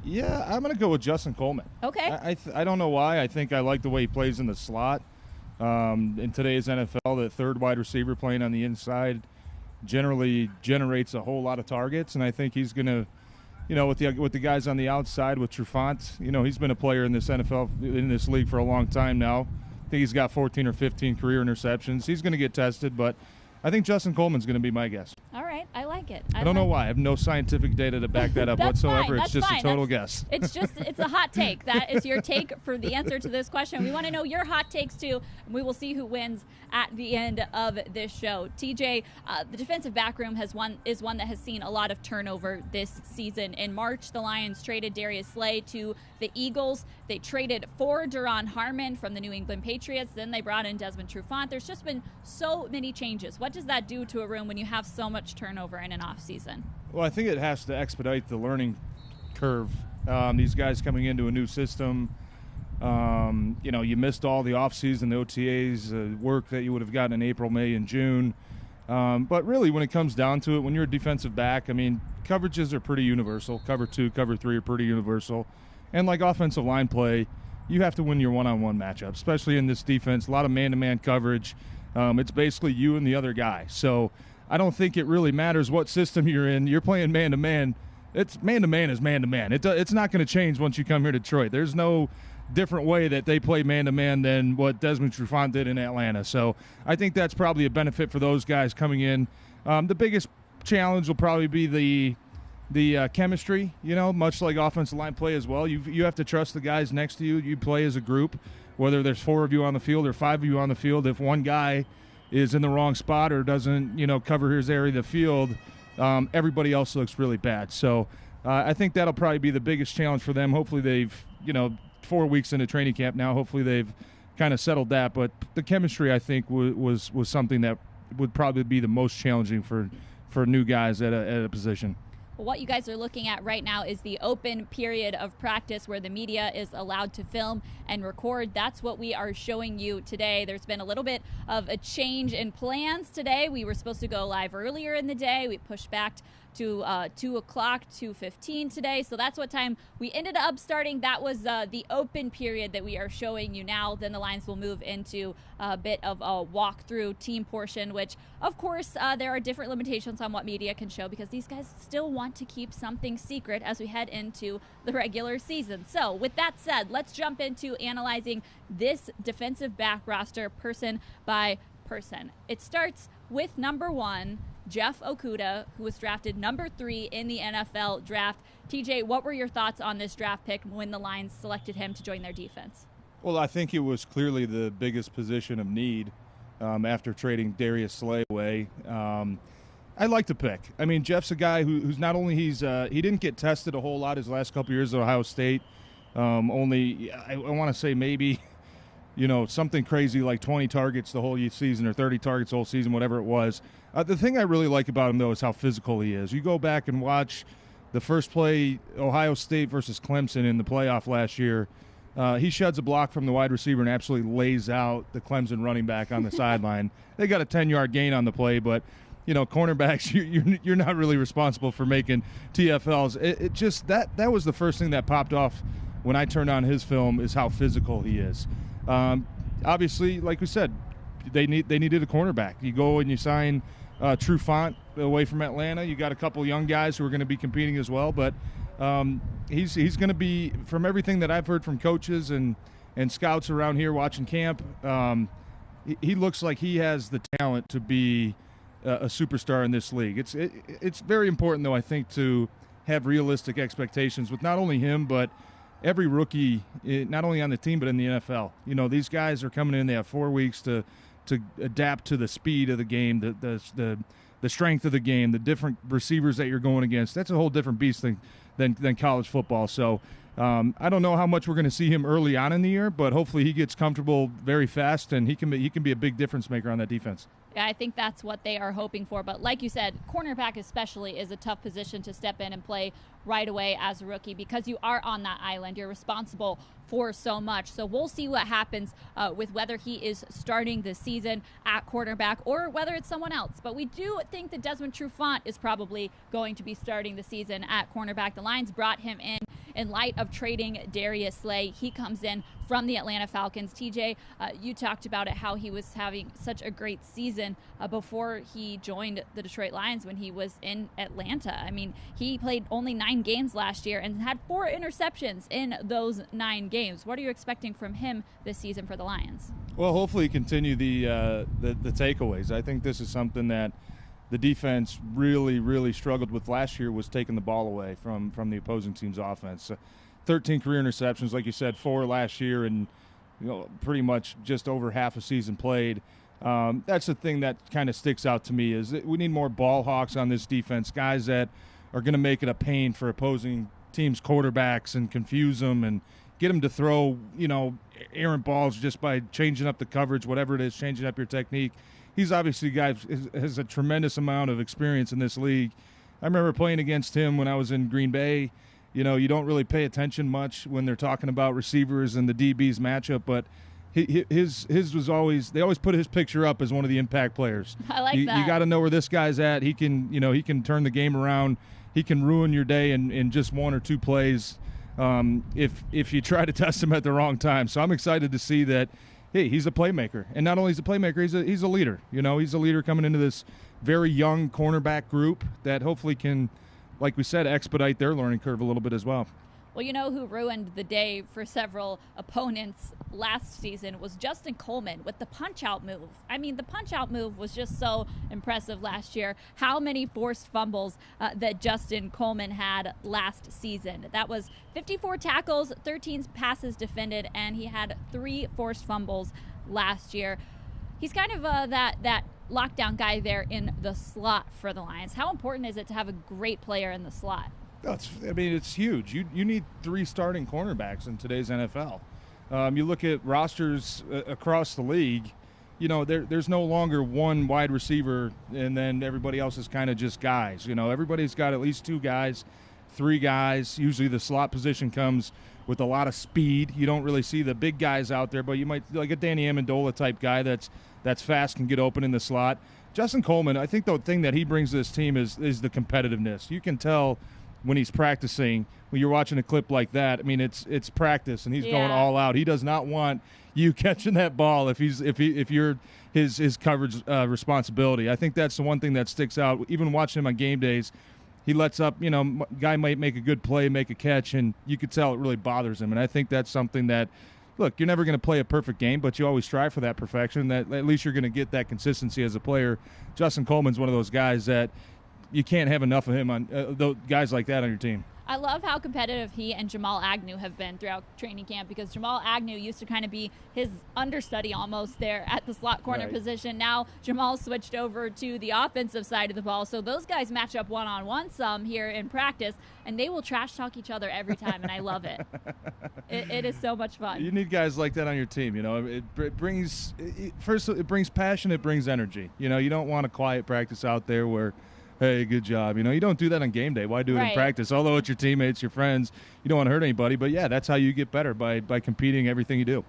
Yeah, I'm going to go with Justin Coleman. Okay. I don't know why. I think I like the way he plays in the slot. In today's NFL, the third wide receiver playing on the inside generally generates a whole lot of targets, and I think he's going to, with the guys on the outside, with Trufant, he's been a player in this NFL, in this league for a long time now. I think he's got 14 or 15 career interceptions. He's going to get tested, but I think Justin Coleman's going to be my guess. All right, I like it. I don't know why. I have no scientific data to back that up whatsoever. Fine. It's just fine. a total guess. It's a hot take. That is your take for the answer to this question. We want to know your hot takes too, and we will see who wins at the end of this show. TJ, the defensive back room is one that has seen a lot of turnover this season. In March, the Lions traded Darius Slay to the Eagles. They traded for Duron Harmon from the New England Patriots. Then they brought in Desmond Trufant. There's just been so many changes. What does that do to a room when you have so much turnover in an offseason? Well, I think it has to expedite the learning curve. These guys coming into a new system, you missed all the offseason, the OTAs, work that you would have gotten in April, May, and June. But really, when it comes down to it, when you're a defensive back, I mean, coverages are pretty universal. Cover 2, cover 3 are pretty universal. And like offensive line play, you have to win your one-on-one matchup, especially in this defense. A lot of man-to-man coverage. It's basically you and the other guy. So I don't think it really matters what system you're in. You're playing man-to-man. It's man-to-man is man-to-man. It's not going to change once you come here to Detroit. There's no different way that they play man-to-man than what Desmond Trufant did in Atlanta. So I think that's probably a benefit for those guys coming in. The biggest challenge will probably be the chemistry, much like offensive line play as well. You have to trust the guys next to you. You play as a group, whether there's 4 of you on the field or 5 of you on the field. If one guy is in the wrong spot or doesn't, cover his area of the field, everybody else looks really bad. So I think that'll probably be the biggest challenge for them. Hopefully they've, 4 weeks into training camp now, hopefully they've kind of settled that. But the chemistry, I think, was something that would probably be the most challenging for for new guys at a position. Well, what you guys are looking at right now is the open period of practice where the media is allowed to film and record. That's what we are showing you today. There's been a little bit of a change in plans today. We were supposed to go live earlier in the day. We pushed back to 2 o'clock, 2:15 today. So that's what time we ended up starting. That was the open period that we are showing you now. Then the Lions will move into a bit of a walkthrough team portion, which of course there are different limitations on what media can show because these guys still want to keep something secret as we head into the regular season. So with that said, let's jump into analyzing this defensive back roster person by person. It starts with number 1, Jeff Okudah, who was drafted number 3 in the NFL draft. TJ, what were your thoughts on this draft pick when the Lions selected him to join their defense? Well, I think it was clearly the biggest position of need after trading Darius Slay away. I like the pick. I mean, Jeff's a guy who's not only he didn't get tested a whole lot his last couple years at Ohio State. Only I want to say maybe something crazy like 20 targets the whole season or 30 targets the whole season, whatever it was. The thing I really like about him, though, is how physical he is. You go back and watch the first play, Ohio State versus Clemson in the playoff last year. He sheds a block from the wide receiver and absolutely lays out the Clemson running back on the sideline. They got a 10-yard gain on the play, but cornerbacks, you're not really responsible for making TFLs. It just that was the first thing that popped off when I turned on his film is how physical he is. Obviously, like we said, they needed a cornerback. You go and you sign True Font away from Atlanta. You got a couple young guys who are going to be competing as well, but he's going to be, from everything that I've heard from coaches and scouts around here watching camp, he looks like he has the talent to be a superstar in this league. It's very important, though, I think, to have realistic expectations with not only him but every rookie, not only on the team but in the NFL. These guys are coming in. They have 4 weeks to adapt to the speed of the game, the strength of the game, the different receivers that you're going against. That's a whole different beast than college football. So I don't know how much we're going to see him early on in the year, but hopefully he gets comfortable very fast and he can be a big difference maker on that defense. Yeah, I think that's what they are hoping for. But like you said, cornerback especially is a tough position to step in and play right away as a rookie because you are on that island. You're responsible for so much. So we'll see what happens with whether he is starting the season at cornerback or whether it's someone else. But we do think that Desmond Trufant is probably going to be starting the season at cornerback. The Lions brought him in light of trading Darius Slay. He comes in from the Atlanta Falcons. TJ, you talked about it, how he was having such a great season before he joined the Detroit Lions when he was in Atlanta. I mean, he played only 9 games last year and had 4 interceptions in those 9 games. What are you expecting from him this season for the Lions? Well, hopefully continue the takeaways. I think this is something that the defense really, really struggled with last year, was taking the ball away from the opposing team's offense. 13 career interceptions, like you said, 4 last year, and pretty much just over half a season played. That's the thing that kind of sticks out to me is that we need more ball hawks on this defense, guys that are going to make it a pain for opposing teams' quarterbacks and confuse them and get them to throw, errant balls just by changing up the coverage, whatever it is, changing up your technique. He's obviously a guy who has a tremendous amount of experience in this league. I remember playing against him when I was in Green Bay. You don't really pay attention much when they're talking about receivers and the DB's matchup, but his was always, they always put his picture up as one of the impact players. I like that. You got to know where this guy's at. He can turn the game around. He can ruin your day in just 1 or 2 plays if you try to test him at the wrong time. So I'm excited to see that. Hey, he's a playmaker, and not only is he a playmaker, he's a leader. He's a leader coming into this very young cornerback group that hopefully can, like we said, expedite their learning curve a little bit as well. Well, you know who ruined the day for several opponents last season was Justin Coleman with the punch-out move. I mean, the punch-out move was just so impressive last year. How many forced fumbles that Justin Coleman had last season. That was 54 tackles, 13 passes defended, and he had 3 forced fumbles last year. He's kind of that lockdown guy there in the slot for the Lions. How important is it to have a great player in the slot? It's huge. You need 3 starting cornerbacks in today's NFL. You look at rosters across the league, there's no longer one wide receiver and then everybody else is kind of just guys. Everybody's got at least 2 guys, 3 guys. Usually the slot position comes with a lot of speed. You don't really see the big guys out there, but you might, like a Danny Amendola type guy that's fast, can get open in the slot. Justin Coleman, I think the thing that he brings to this team is the competitiveness. You can tell when he's practicing, when you're watching a clip like that, I mean, it's practice, and he's going all out. He does not want you catching that ball if you're his coverage responsibility. I think that's the one thing that sticks out. Even watching him on game days, he lets up, guy might make a good play, make a catch, and you could tell it really bothers him. And I think that's something that, look, you're never going to play a perfect game, but you always strive for that perfection. That at least you're going to get that consistency as a player. Justin Coleman's one of those guys that you can't have enough of him on guys like that on your team. I love how competitive he and Jamal Agnew have been throughout training camp, because Jamal Agnew used to kind of be his understudy almost there at the slot corner position. Now Jamal switched over to the offensive side of the ball, so those guys match up one-on-one some here in practice, and they will trash talk each other every time, and I love it. It is so much fun. You need guys like that on your team. It brings passion, it brings energy. You don't want a quiet practice out there where, hey, good job. You don't do that on game day. Why do it in practice? Although it's your teammates, your friends, you don't want to hurt anybody. But, yeah, that's how you get better, by competing everything you do.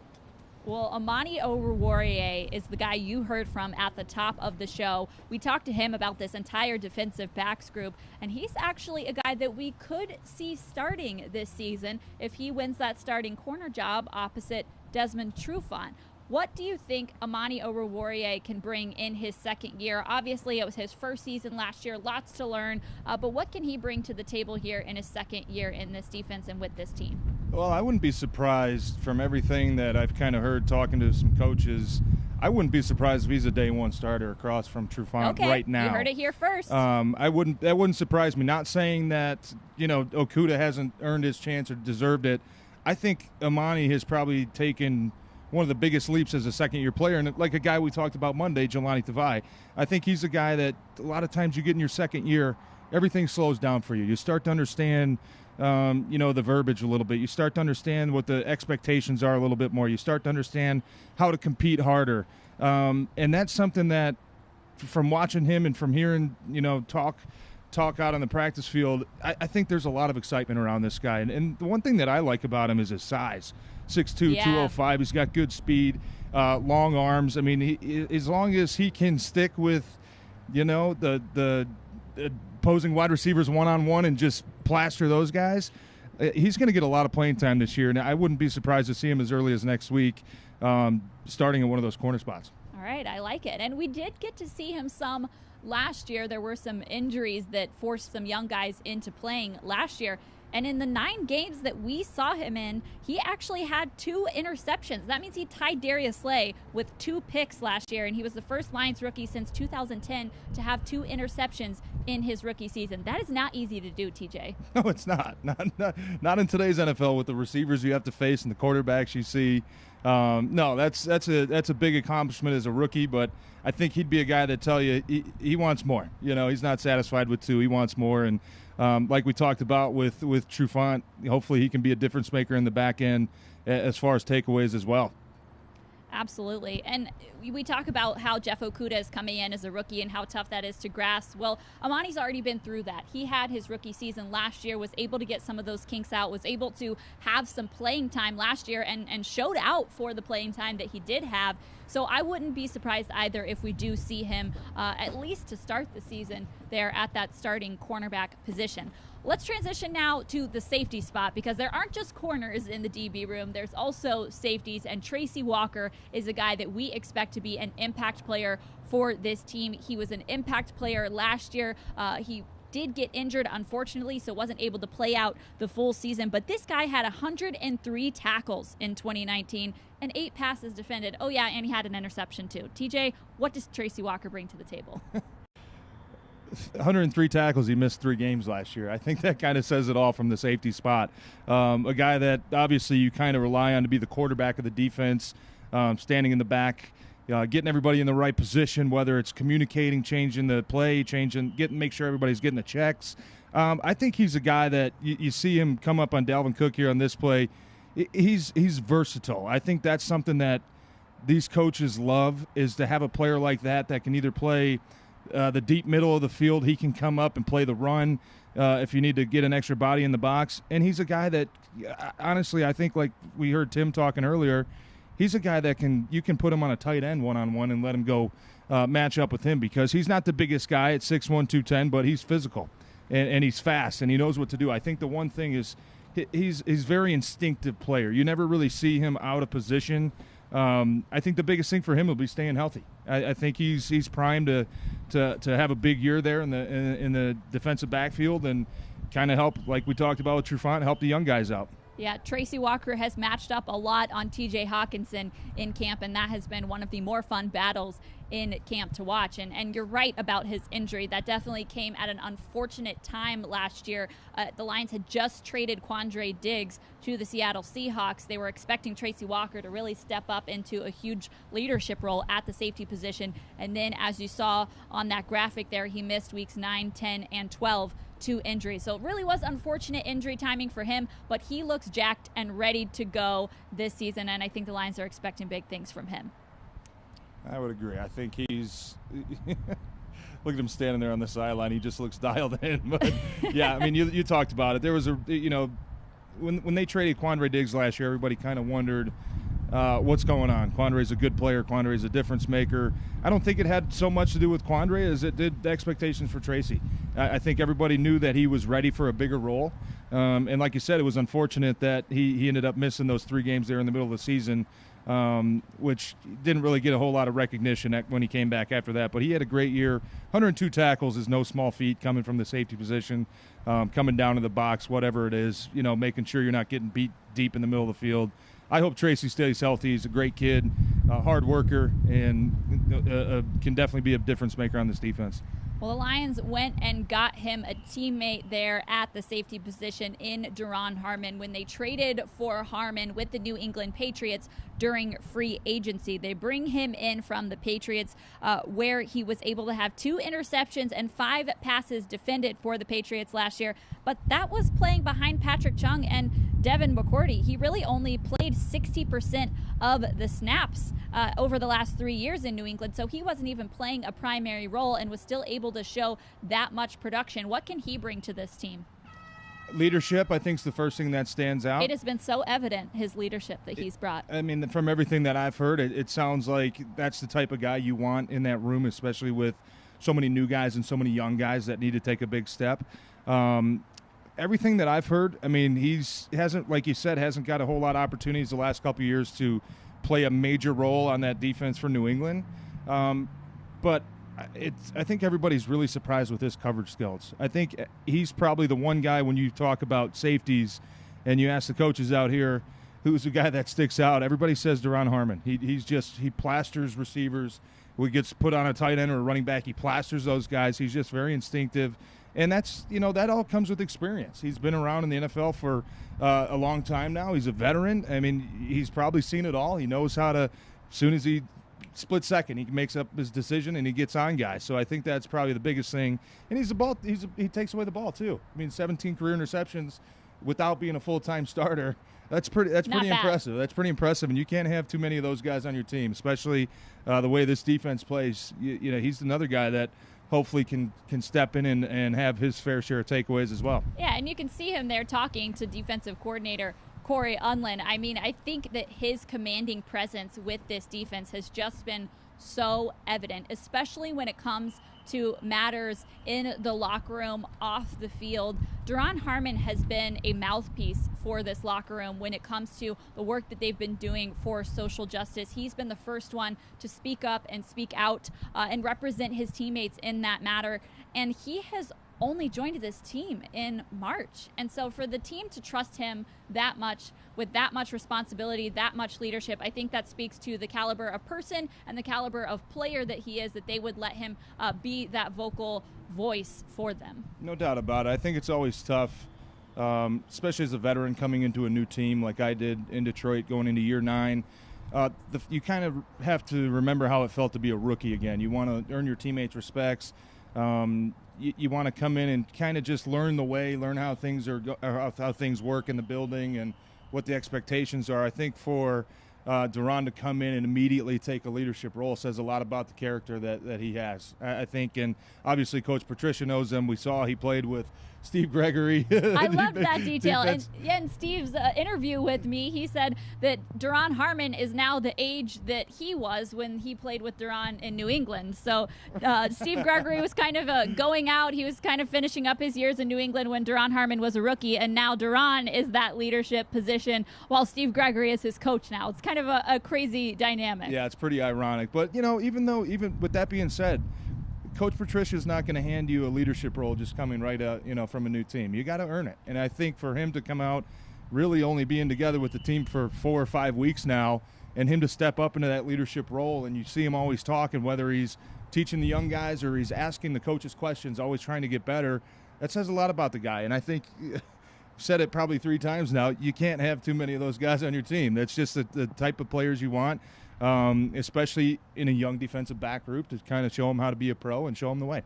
Well, Amani Oruwariye is the guy you heard from at the top of the show. We talked to him about this entire defensive backs group, and he's actually a guy that we could see starting this season if he wins that starting corner job opposite Desmond Trufant. What do you think Amani Oruwariye can bring in his second year? Obviously, it was his first season last year, lots to learn, but what can he bring to the table here in his second year in this defense and with this team? Well, I wouldn't be surprised from everything that I've kind of heard talking to some coaches. I wouldn't be surprised if he's a day one starter across from Trufant right now. You heard it here first. That wouldn't surprise me. Not saying that, Okudah hasn't earned his chance or deserved it. I think Amani has probably taken one of the biggest leaps as a second-year player, and like a guy we talked about Monday, Jelani Tavai. I think he's a guy that a lot of times you get in your second year, everything slows down for you. You start to understand, the verbiage a little bit. You start to understand what the expectations are a little bit more. You start to understand how to compete harder, and that's something that, from watching him and from hearing, talk out on the practice field, I think there's a lot of excitement around this guy. And the one thing that I like about him is his size. 6'2", 205. He's got good speed, long arms. I mean, as long as he can stick with, the opposing wide receivers one-on-one and just plaster those guys, he's going to get a lot of playing time this year. And I wouldn't be surprised to see him as early as next week, starting at one of those corner spots. All right, I like it. And we did get to see him some last year. There were some injuries that forced some young guys into playing last year. And in the 9 games that we saw him in, he actually had 2 interceptions. That means he tied Darius Slay with 2 picks last year, and he was the first Lions rookie since 2010 to have 2 interceptions in his rookie season. That is not easy to do, TJ. No, it's not. Not in today's NFL with the receivers you have to face and the quarterbacks you see. No, that's a big accomplishment as a rookie, but I think he'd be a guy that tell you he wants more. He's not satisfied with 2. He wants more, and like we talked about with Trufant, hopefully he can be a difference maker in the back end as far as takeaways as well. Absolutely. And we talk about how Jeff Okudah is coming in as a rookie and how tough that is to grasp. Well, Amani's already been through that. He had his rookie season last year, was able to get some of those kinks out, was able to have some playing time last year and showed out for the playing time that he did have. So I wouldn't be surprised either if we do see him at least to start the season there at that starting cornerback position. Let's transition now to the safety spot, because there aren't just corners in the DB room. There's also safeties, and Tracy Walker is a guy that we expect to be an impact player for this team. He was an impact player last year. He did get injured, unfortunately, so wasn't able to play out the full season. But this guy had 103 tackles in 2019 and 8 passes defended. Oh, yeah, and he had an interception, too. TJ, what does Tracy Walker bring to the table? 103 tackles. He missed 3 games last year. I think that kind of says it all from the safety spot. A guy that obviously you kind of rely on to be the quarterback of the defense, standing in the back, getting everybody in the right position, whether it's communicating, changing the play, make sure everybody's getting the checks. I think he's a guy that you see him come up on Dalvin Cook here on this play. He's versatile. I think that's something that these coaches love is to have a player like that can either play the deep middle of the field. He can come up and play the run if you need to get an extra body in the box. And he's a guy that, honestly, I think like we heard Tim talking earlier, he's a guy that you can put him on a tight end one-on-one and let him go match up with him, because he's not the biggest guy at 6'1", 210, but he's physical and he's fast and he knows what to do. I think the one thing is he's very instinctive player. You never really see him out of position. I think the biggest thing for him will be staying healthy. I think he's primed to have a big year there in the defensive backfield and kind of help, like we talked about with Trufant, help the young guys out. Yeah, Tracy Walker has matched up a lot on TJ Hawkinson in camp, and that has been one of the more fun battles in camp to watch. And you're right about his injury. That definitely came at an unfortunate time last year. The Lions had just traded Quandre Diggs to the Seattle Seahawks. They were expecting Tracy Walker to really step up into a huge leadership role at the safety position. And then, as you saw on that graphic there, he missed weeks 9, 10, and 12. 2 injuries. So it really was unfortunate injury timing for him, but he looks jacked and ready to go this season, and I think the Lions are expecting big things from him. I would agree. I think he's look at him standing there on the sideline. He just looks dialed in. But yeah, I mean, you talked about it. There was when they traded Quandre Diggs last year, everybody kind of wondered what's going on. Quandre's a good player. Quandre's a difference maker. I don't think it had so much to do with Quandre as it did the expectations for Tracy. I think everybody knew that he was ready for a bigger role. And like you said, it was unfortunate that he ended up missing those 3 games there in the middle of the season, which didn't really get a whole lot of recognition when he came back after that. But he had a great year. 102 tackles is no small feat coming from the safety position, coming down to the box, whatever it is, making sure you're not getting beat deep in the middle of the field. I hope Tracy stays healthy. He's a great kid, a hard worker, and can definitely be a difference maker on this defense. Well, the Lions went and got him a teammate there at the safety position in Duron Harmon when they traded for Harmon with the New England Patriots during free agency. They bring him in from the Patriots, where he was able to have 2 interceptions and 5 passes defended for the Patriots last year. But that was playing behind Patrick Chung and Devin McCourty. He really only played 60% of the snaps over the last 3 years in New England, so he wasn't even playing a primary role and was still able to show that much production. What can he bring to this team? Leadership, I think, is the first thing that stands out. It has been so evident, his leadership that he's brought. I mean, from everything that I've heard, it sounds like that's the type of guy you want in that room, especially with so many new guys and so many young guys that need to take a big step. Everything that I've heard, I mean, hasn't, like you said, hasn't got a whole lot of opportunities the last couple of years to play a major role on that defense for New England. But I think everybody's really surprised with his coverage skills. I think he's probably the one guy when you talk about safeties and you ask the coaches out here who's the guy that sticks out, everybody says Duron Harmon. He plasters receivers. When he gets put on a tight end or a running back, he plasters those guys. He's just very instinctive. And that's, that all comes with experience. He's been around in the NFL for a long time now. He's a veteran. I mean, he's probably seen it all. He knows how to, as soon as he split second, he makes up his decision and he gets on guys. So I think that's probably the biggest thing. And he takes away the ball too. I mean, 17 career interceptions without being a full-time starter. That's pretty impressive. That's pretty impressive, and you can't have too many of those guys on your team, especially the way this defense plays. He's another guy that hopefully can step in and have his fair share of takeaways as well. Yeah, and you can see him there talking to defensive coordinator Corey Unlin. I mean, I think that his commanding presence with this defense has just been so evident, especially when it comes to matters in the locker room, off the field. Duron Harmon has been a mouthpiece for this locker room when it comes to the work that they've been doing for social justice. He's been the first one to speak up and speak out and represent his teammates in that matter. And he has only joined this team in March. And so for the team to trust him that much, with that much responsibility, that much leadership, I think that speaks to the caliber of person and the caliber of player that he is, that they would let him be that vocal voice for them. No doubt about it. I think it's always tough, especially as a veteran coming into a new team like I did in Detroit going into year 9. You kind of have to remember how it felt to be a rookie again. You want to earn your teammates' respects. You want to come in and kind of just learn the way, learn how things how things work in the building and what the expectations are. I think for Duran to come in and immediately take a leadership role says a lot about the character that he has, I think. And obviously Coach Patricia knows him. We saw he played with Steve Gregory. I loved that detail. And in Steve's interview with me, he said that Duran Harmon is now the age that he was when he played with Duran in New England. So Steve Gregory was kind of going out. He was kind of finishing up his years in New England when Duran Harmon was a rookie. And now Duran is that leadership position while Steve Gregory is his coach now. It's kind of a crazy dynamic. Yeah, it's pretty ironic. But, even with that being said, Coach Patricia is not going to hand you a leadership role just coming right out, from a new team. You got to earn it. And I think for him to come out really only being together with the team for 4 or 5 weeks now, and him to step up into that leadership role, and you see him always talking, whether he's teaching the young guys or he's asking the coaches questions, always trying to get better, that says a lot about the guy. And I think I've said it probably 3 times now, you can't have too many of those guys on your team. That's just the type of players you want. Especially in a young defensive back group, to kind of show them how to be a pro and show them the way.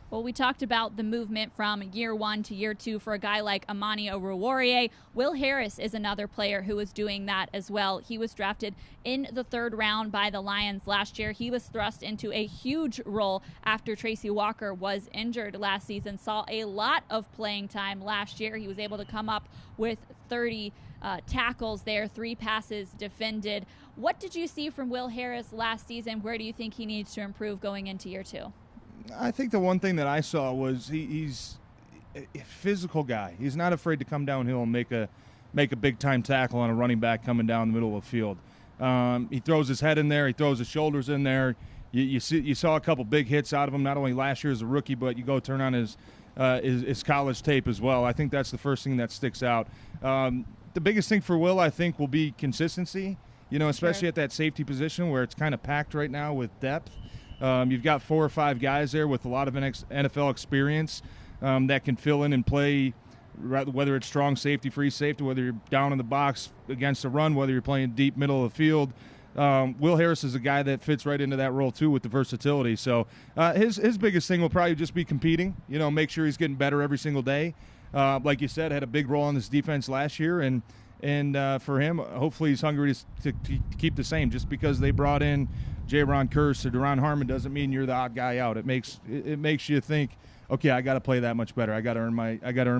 Well, we talked about the movement from year 1 to year 2 for a guy like Amani Oruwariye. Will Harris is another player who is doing that as well. He was drafted in the 3rd round by the Lions last year. He was thrust into a huge role after Tracy Walker was injured last season. Saw a lot of playing time last year. He was able to come up with 30 tackles there, 3 passes defended. What did you see from Will Harris last season? Where do you think he needs to improve going into year 2? I think the one thing that I saw was he's a physical guy. He's not afraid to come downhill and make a big-time tackle on a running back coming down the middle of the field. He throws his head in there. He throws his shoulders in there. You saw a couple big hits out of him, not only last year as a rookie, but you go turn on his college tape as well. I think that's the first thing that sticks out. The biggest thing for Will, I think, will be consistency, especially at that safety position where it's kind of packed right now with depth. You've got 4 or 5 guys there with a lot of NFL experience that can fill in and play, whether it's strong safety, free safety, whether you're down in the box against a run, whether you're playing deep middle of the field. Will Harris is a guy that fits right into that role, too, with the versatility. So his biggest thing will probably just be competing, make sure he's getting better every single day. Like you said, had a big role on this defense last year, and for him, hopefully he's hungry to keep the same. Just because they brought in J-Ron Kearse or Duran Harmon doesn't mean you're the odd guy out. It makes you think, okay, I got to play that much better. I got to earn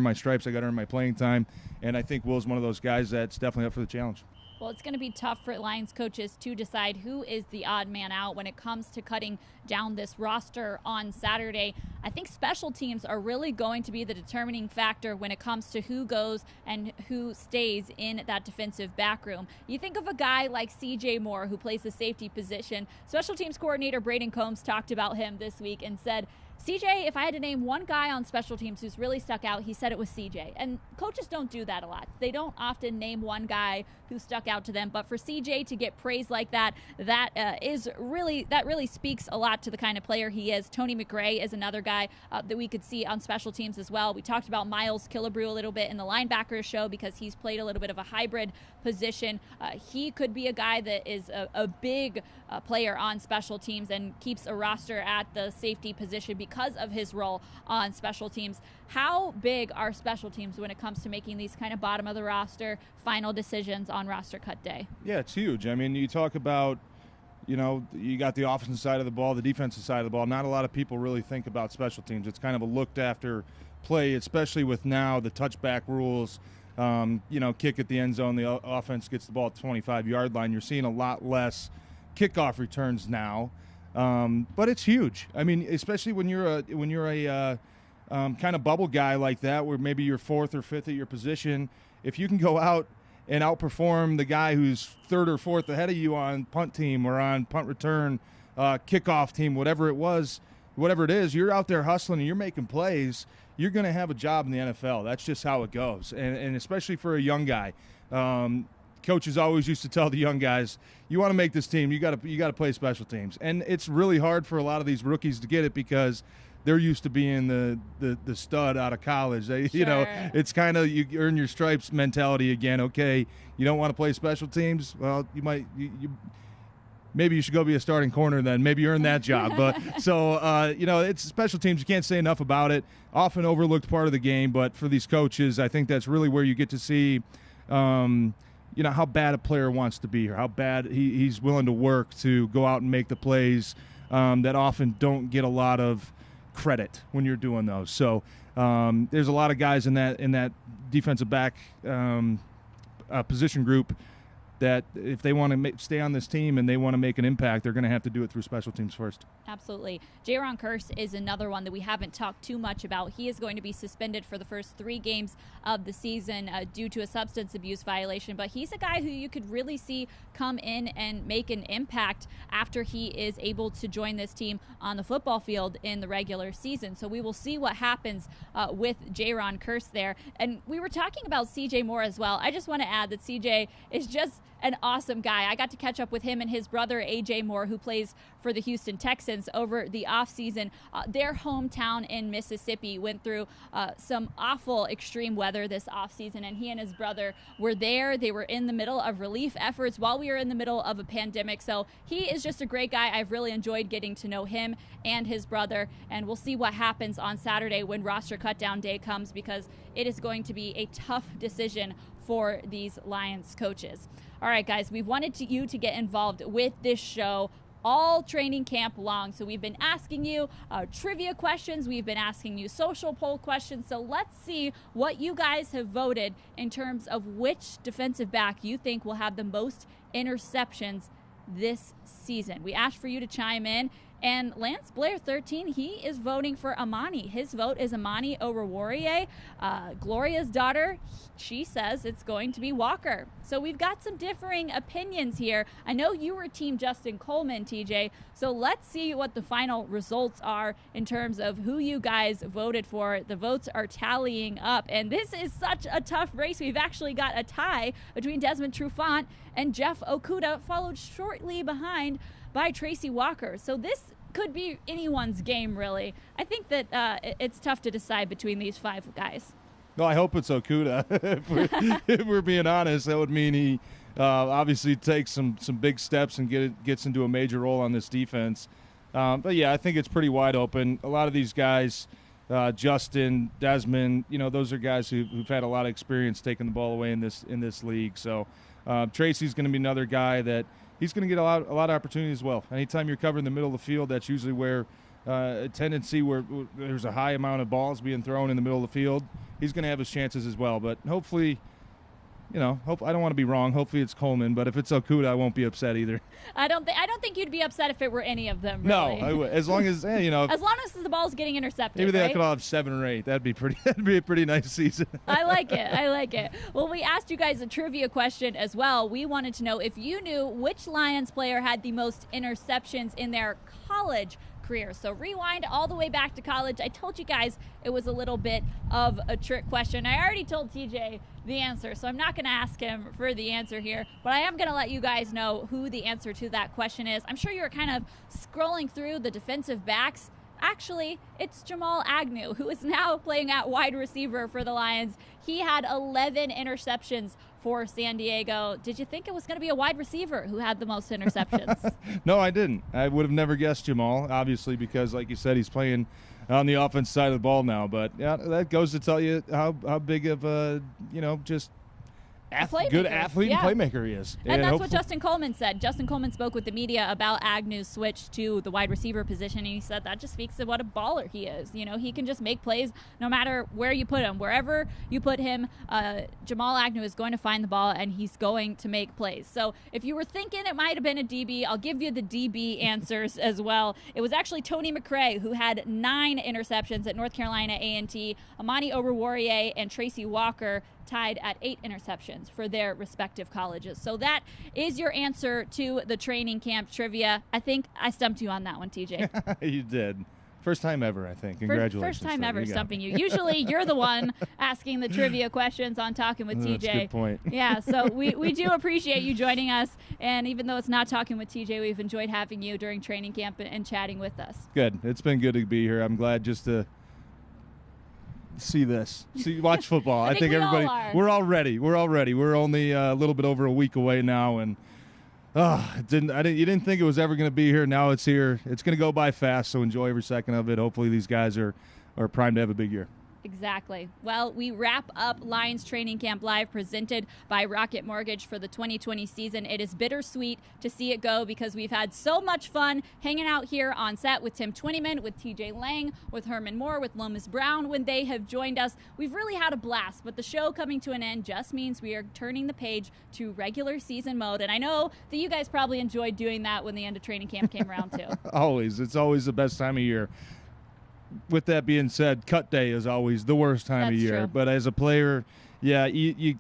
my stripes. I got to earn my playing time. And I think Will's one of those guys that's definitely up for the challenge. Well, it's going to be tough for Lions coaches to decide who is the odd man out when it comes to cutting down this roster on Saturday. I think special teams are really going to be the determining factor when it comes to who goes and who stays in that defensive back room. You think of a guy like C.J. Moore, who plays the safety position. Special teams coordinator Braden Combs talked about him this week and said, CJ, if I had to name one guy on special teams who's really stuck out, he said it was CJ. And coaches don't do that a lot. They don't often name one guy who stuck out to them. But for CJ to get praise like that, that really speaks a lot to the kind of player he is. Tony McRae is another guy that we could see on special teams as well. We talked about Miles Killebrew a little bit in the linebackers show because he's played a little bit of a hybrid position. He could be a guy that is a big player on special teams and keeps a roster at the safety position because of his role on special teams. How big are special teams when it comes to making these kind of bottom of the roster final decisions on roster cut day? Yeah, it's huge. I mean, you talk about, you got the offensive side of the ball, the defensive side of the ball. Not a lot of people really think about special teams. It's kind of a looked after play, especially with now the touchback rules. Kick at the end zone, the offense gets the ball at the 25-yard line. You're seeing a lot less kickoff returns now. But it's huge. I mean, especially when you're a kind of bubble guy like that, where maybe you're 4th or 5th at your position. If you can go out and outperform the guy who's 3rd or 4th ahead of you on punt team or on punt return, kickoff team, whatever it is, you're out there hustling and you're making plays. You're going to have a job in the NFL. That's just how it goes, and especially for a young guy. Coaches always used to tell the young guys, you want to make this team, you got to play special teams. And it's really hard for a lot of these rookies to get it because they're used to being the stud out of college. It's kind of you earn your stripes mentality again. Okay, you don't want to play special teams? Well, maybe you should go be a starting corner then. Maybe you earn that job. But it's special teams. You can't say enough about it. Often overlooked part of the game, but for these coaches, I think that's really where you get to see how bad a player wants to be here, how bad he's willing to work to go out and make the plays that often don't get a lot of credit when you're doing those. So there's a lot of guys in that defensive back position group that if they want to stay on this team and they want to make an impact, they're going to have to do it through special teams first. Absolutely. Jaron Kearse is another one that we haven't talked too much about. He is going to be suspended for the first 3 games of the season due to a substance abuse violation, but he's a guy who you could really see come in and make an impact after he is able to join this team on the football field in the regular season. So we will see what happens with Jaron Kearse there. And we were talking about CJ Moore as well. I just want to add that CJ is just an awesome guy. I got to catch up with him and his brother, AJ Moore, who plays for the Houston Texans over the offseason. Their hometown in Mississippi went through some awful extreme weather this offseason, and he and his brother were there. They were in the middle of relief efforts while we were in the middle of a pandemic. So he is just a great guy. I've really enjoyed getting to know him and his brother, and we'll see what happens on Saturday when roster cutdown day comes, because it is going to be a tough decision for these Lions coaches. All right, guys, we've wanted you to get involved with this show all training camp long. So we've been asking you trivia questions. We've been asking you social poll questions. So let's see what you guys have voted in terms of which defensive back you think will have the most interceptions this season. We asked for you to chime in. And Lance Blair 13, he is voting for Amani. His vote is Amani Oruwariye. Gloria's daughter, she says it's going to be Walker. So we've got some differing opinions here. I know you were Team Justin Coleman, TJ. So let's see what the final results are in terms of who you guys voted for. The votes are tallying up. And this is such a tough race. We've actually got a tie between Desmond Trufant and Jeff Okudah, followed shortly behind by Tracy Walker. So this could be anyone's game, really. I think that it's tough to decide between these 5 guys. No, I hope it's Okudah. if we're being honest, that would mean he obviously takes some big steps and gets into a major role on this defense. But yeah, I think it's pretty wide open. A lot of these guys, Justin, Desmond, those are guys who've had a lot of experience taking the ball away in this league. So Tracy's going to be another guy that he's going to get a lot of opportunity as well. Anytime you're covering the middle of the field, that's usually where a tendency where there's a high amount of balls being thrown in the middle of the field. He's going to have his chances as well. But hopefully, I don't want to be wrong. Hopefully it's Coleman, but if it's Okudah, I won't be upset either. I don't think you'd be upset if it were any of them. Really. No, I would. As long as as long as the ball's getting intercepted. Maybe they right? could all have 7 or 8. That'd be a pretty nice season. I like it. Well, we asked you guys a trivia question as well. We wanted to know if you knew which Lions player had the most interceptions in their college career. So rewind all the way back to college. I told you guys it was a little bit of a trick question. I already told TJ the answer, so I'm not going to ask him for the answer here, but I am going to let you guys know who the answer to that question is. I'm sure you're kind of scrolling through the defensive backs. Actually, it's Jamal Agnew, who is now playing at wide receiver for the Lions. He had 11 interceptions for San Diego. Did you think it was going to be a wide receiver who had the most interceptions? No, I didn't. I would have never guessed Jamal, obviously, because, like you said, he's playing on the offense side of the ball now. But, yeah, that goes to tell you how big of a, just good athlete and playmaker he is. And that's what Justin Coleman said. Justin Coleman spoke with the media about Agnew's switch to the wide receiver position, and he said that just speaks to what a baller he is. He can just make plays no matter where you put him. Wherever you put him, Jamal Agnew is going to find the ball, and he's going to make plays. So if you were thinking it might have been a DB, I'll give you the DB answers as well. It was actually Tony McRae, who had 9 interceptions at North Carolina A&T. Amani Oruwariye and Tracy Walker tied at 8 interceptions for their respective colleges. So that is your answer to the training camp trivia. I think I stumped you on that one, TJ. You did. First time ever, I think. Congratulations. First time ever stumping you. Usually you're the one asking the trivia questions on Talking with TJ. That's a good point. Yeah, so we do appreciate you joining us. And even though it's not Talking with TJ, we've enjoyed having you during training camp and chatting with us. Good. It's been good to be here. I'm glad just to watch football. I think everybody, we're all ready. We're only a little bit over a week away now, and you didn't think it was ever going to be here. Now it's here. It's going to go by fast, so enjoy every second of it. Hopefully these guys are primed to have a big year. Exactly. Well, we wrap up Lions Training Camp Live presented by Rocket Mortgage for the 2020 season. It is bittersweet to see it go because we've had so much fun hanging out here on set with Tim Twentyman, with TJ Lang, with Herman Moore, with Lomas Brown when they have joined us. We've really had a blast, but the show coming to an end just means we are turning the page to regular season mode. And I know that you guys probably enjoyed doing that when the end of training camp came around too. Always. It's always the best time of year. With that being said, cut day is always the worst time of year. True. But as a player, yeah,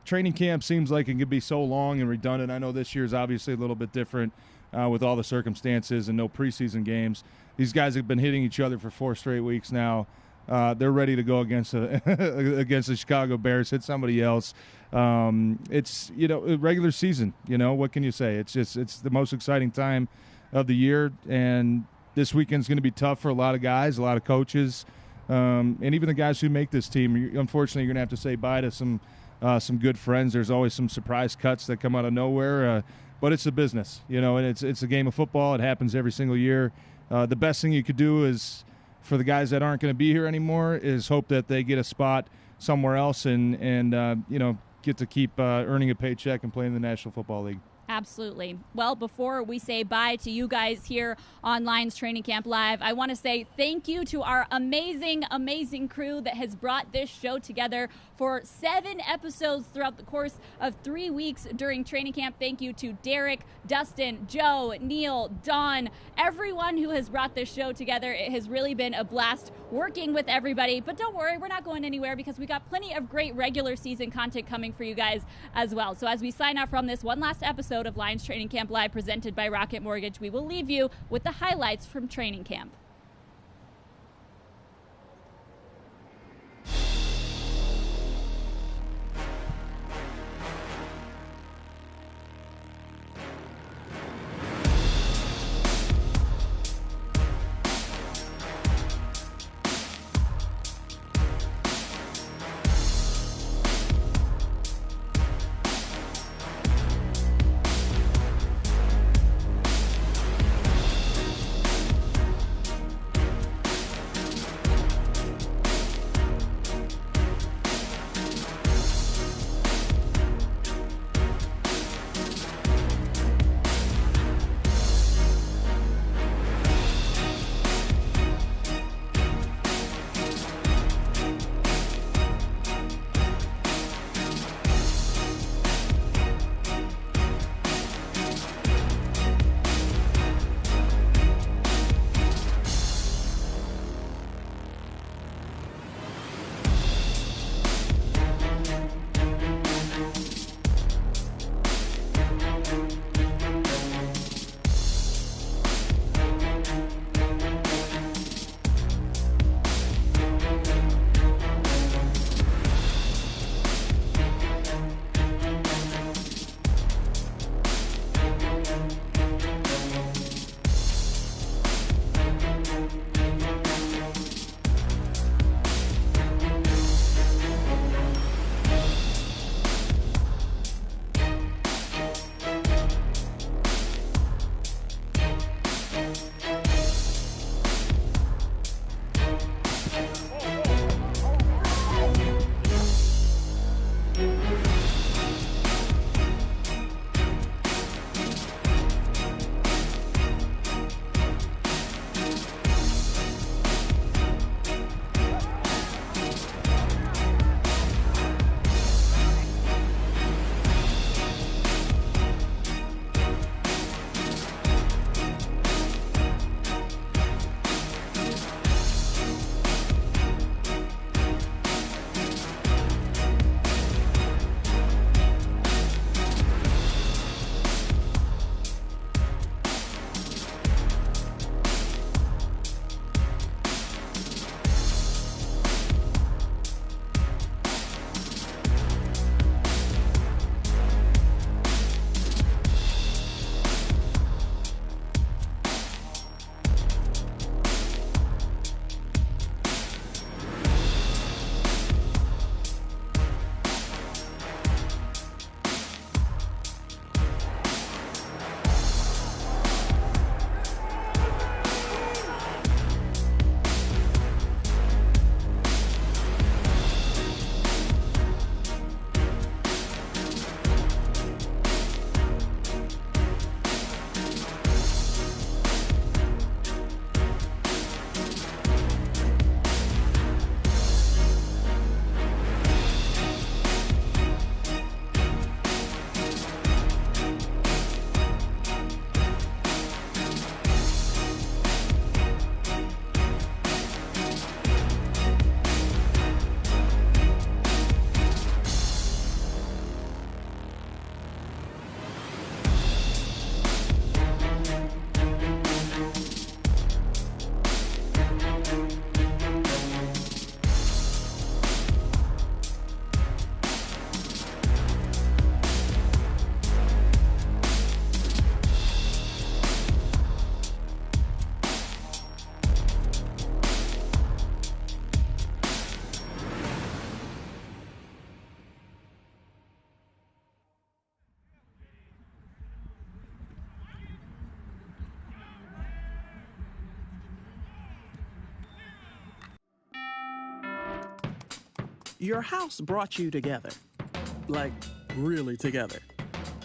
training camp seems like it can be so long and redundant. I know this year is obviously a little bit different with all the circumstances and no preseason games. These guys have been hitting each other for 4 straight weeks now. They're ready to go against the Chicago Bears, hit somebody else. It's, regular season. What can you say? It's the most exciting time of the year, and this weekend's going to be tough for a lot of guys, a lot of coaches, and even the guys who make this team. Unfortunately, you're going to have to say bye to some good friends. There's always some surprise cuts that come out of nowhere, but it's a business, and it's a game of football. It happens every single year. The best thing you could do is, for the guys that aren't going to be here anymore, is hope that they get a spot somewhere else and get to keep earning a paycheck and playing in the National Football League. Absolutely. Well, before we say bye to you guys here on Lions Training Camp Live, I want to say thank you to our amazing, amazing crew that has brought this show together for 7 episodes throughout the course of 3 weeks during training camp. Thank you to Derek, Dustin, Joe, Neil, Dawn, everyone who has brought this show together. It has really been a blast working with everybody. But don't worry, we're not going anywhere because we got plenty of great regular season content coming for you guys as well. So as we sign off from this one last episode of Lions Training Camp Live presented by Rocket Mortgage, we will leave you with the highlights from training camp. Your house brought you together. Like, really together.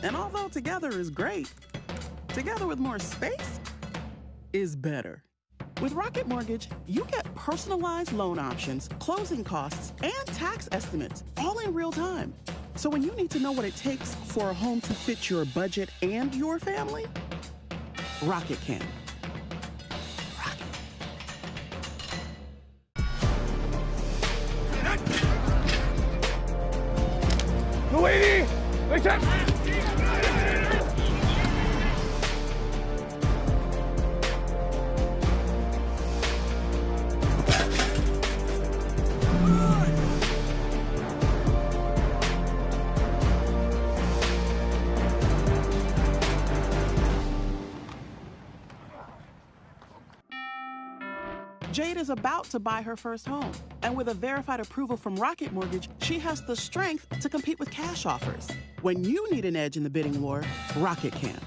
And although together is great, together with more space is better. With Rocket Mortgage, you get personalized loan options, closing costs, and tax estimates, all in real time. So when you need to know what it takes for a home to fit your budget and your family, Rocket can. Luigi! Listen! Jade is about to buy her first home, and with a verified approval from Rocket Mortgage, she has the strength to compete with cash offers. When you need an edge in the bidding war, Rocket can.